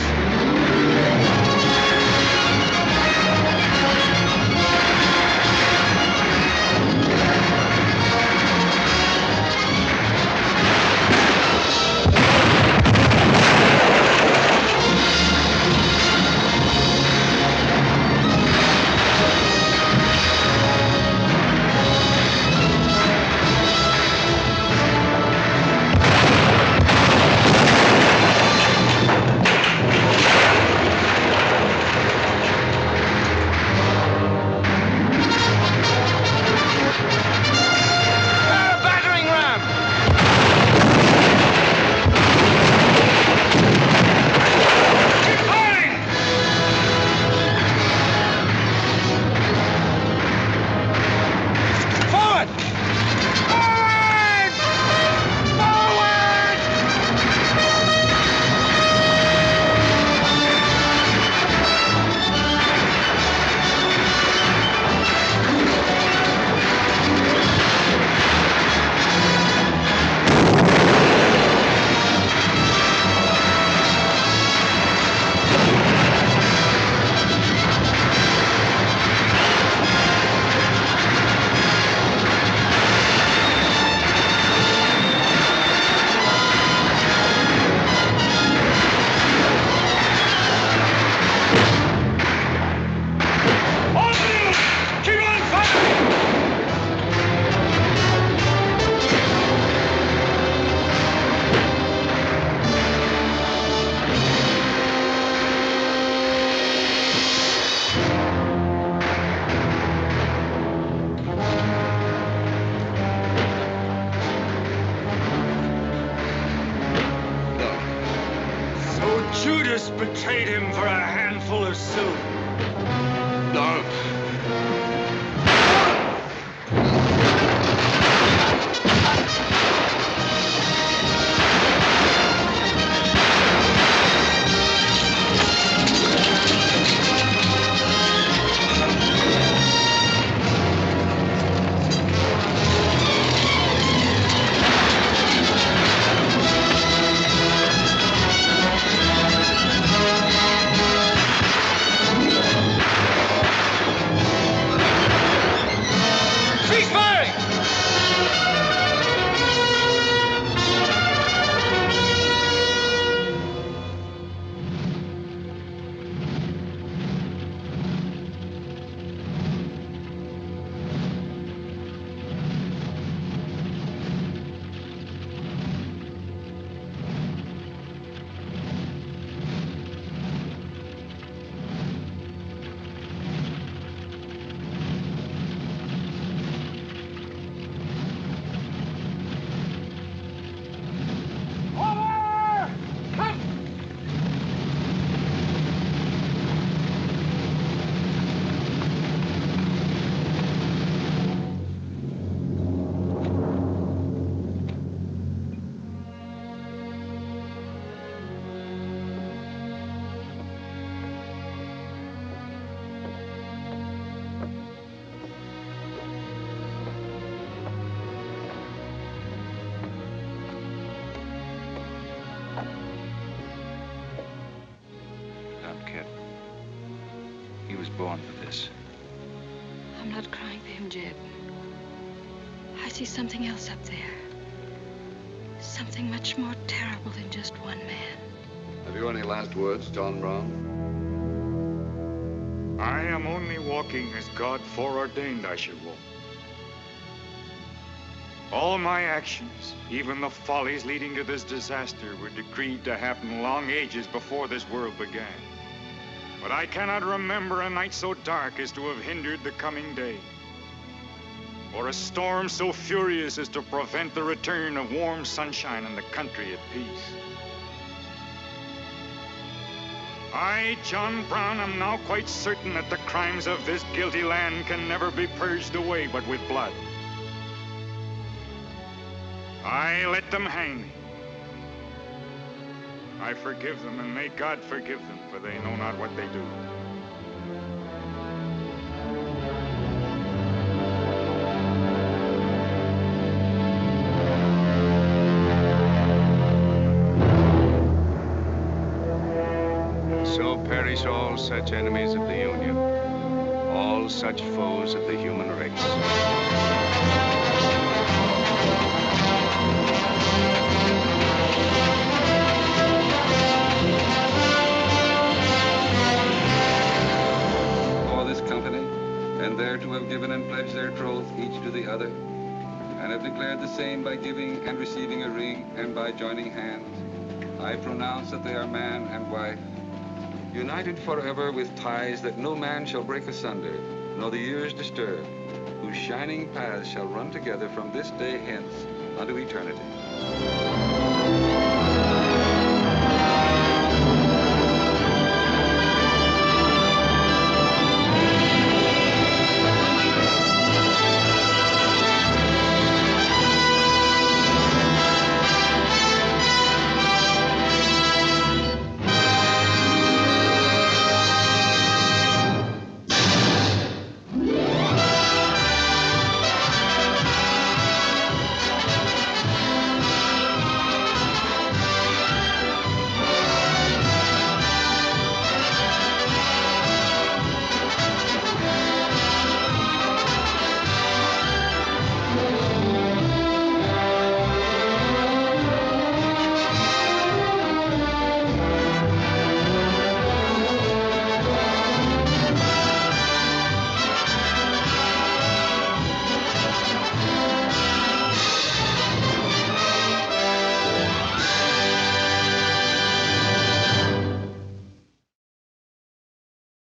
Battering ram! Keep firing! Forward! Forward! Forward! All of you! Keep on firing! So Judas betrayed him for a handful of silver. No. born for this. I'm not crying for him, Jeb. I see something else up there. Something much more terrible than just one man. Have you any last words, John Brown? I am only walking as God foreordained I should walk. All my actions, even the follies leading to this disaster, were decreed to happen long ages before this world began. But I cannot remember a night so dark as to have hindered the coming day, or a storm so furious as to prevent the return of warm sunshine and the country at peace. I, John Brown, am now quite certain that the crimes of this guilty land can never be purged away but with blood. I let them hang me. I forgive them, and may God forgive them, for they know not what they do. So perish all such enemies of the Union, all such foes of the human race. And there to have given and pledged their troth each to the other, and have declared the same by giving and receiving a ring and by joining hands, I pronounce that they are man and wife, united forever with ties that no man shall break asunder, nor the years disturb, whose shining paths shall run together from this day hence unto eternity.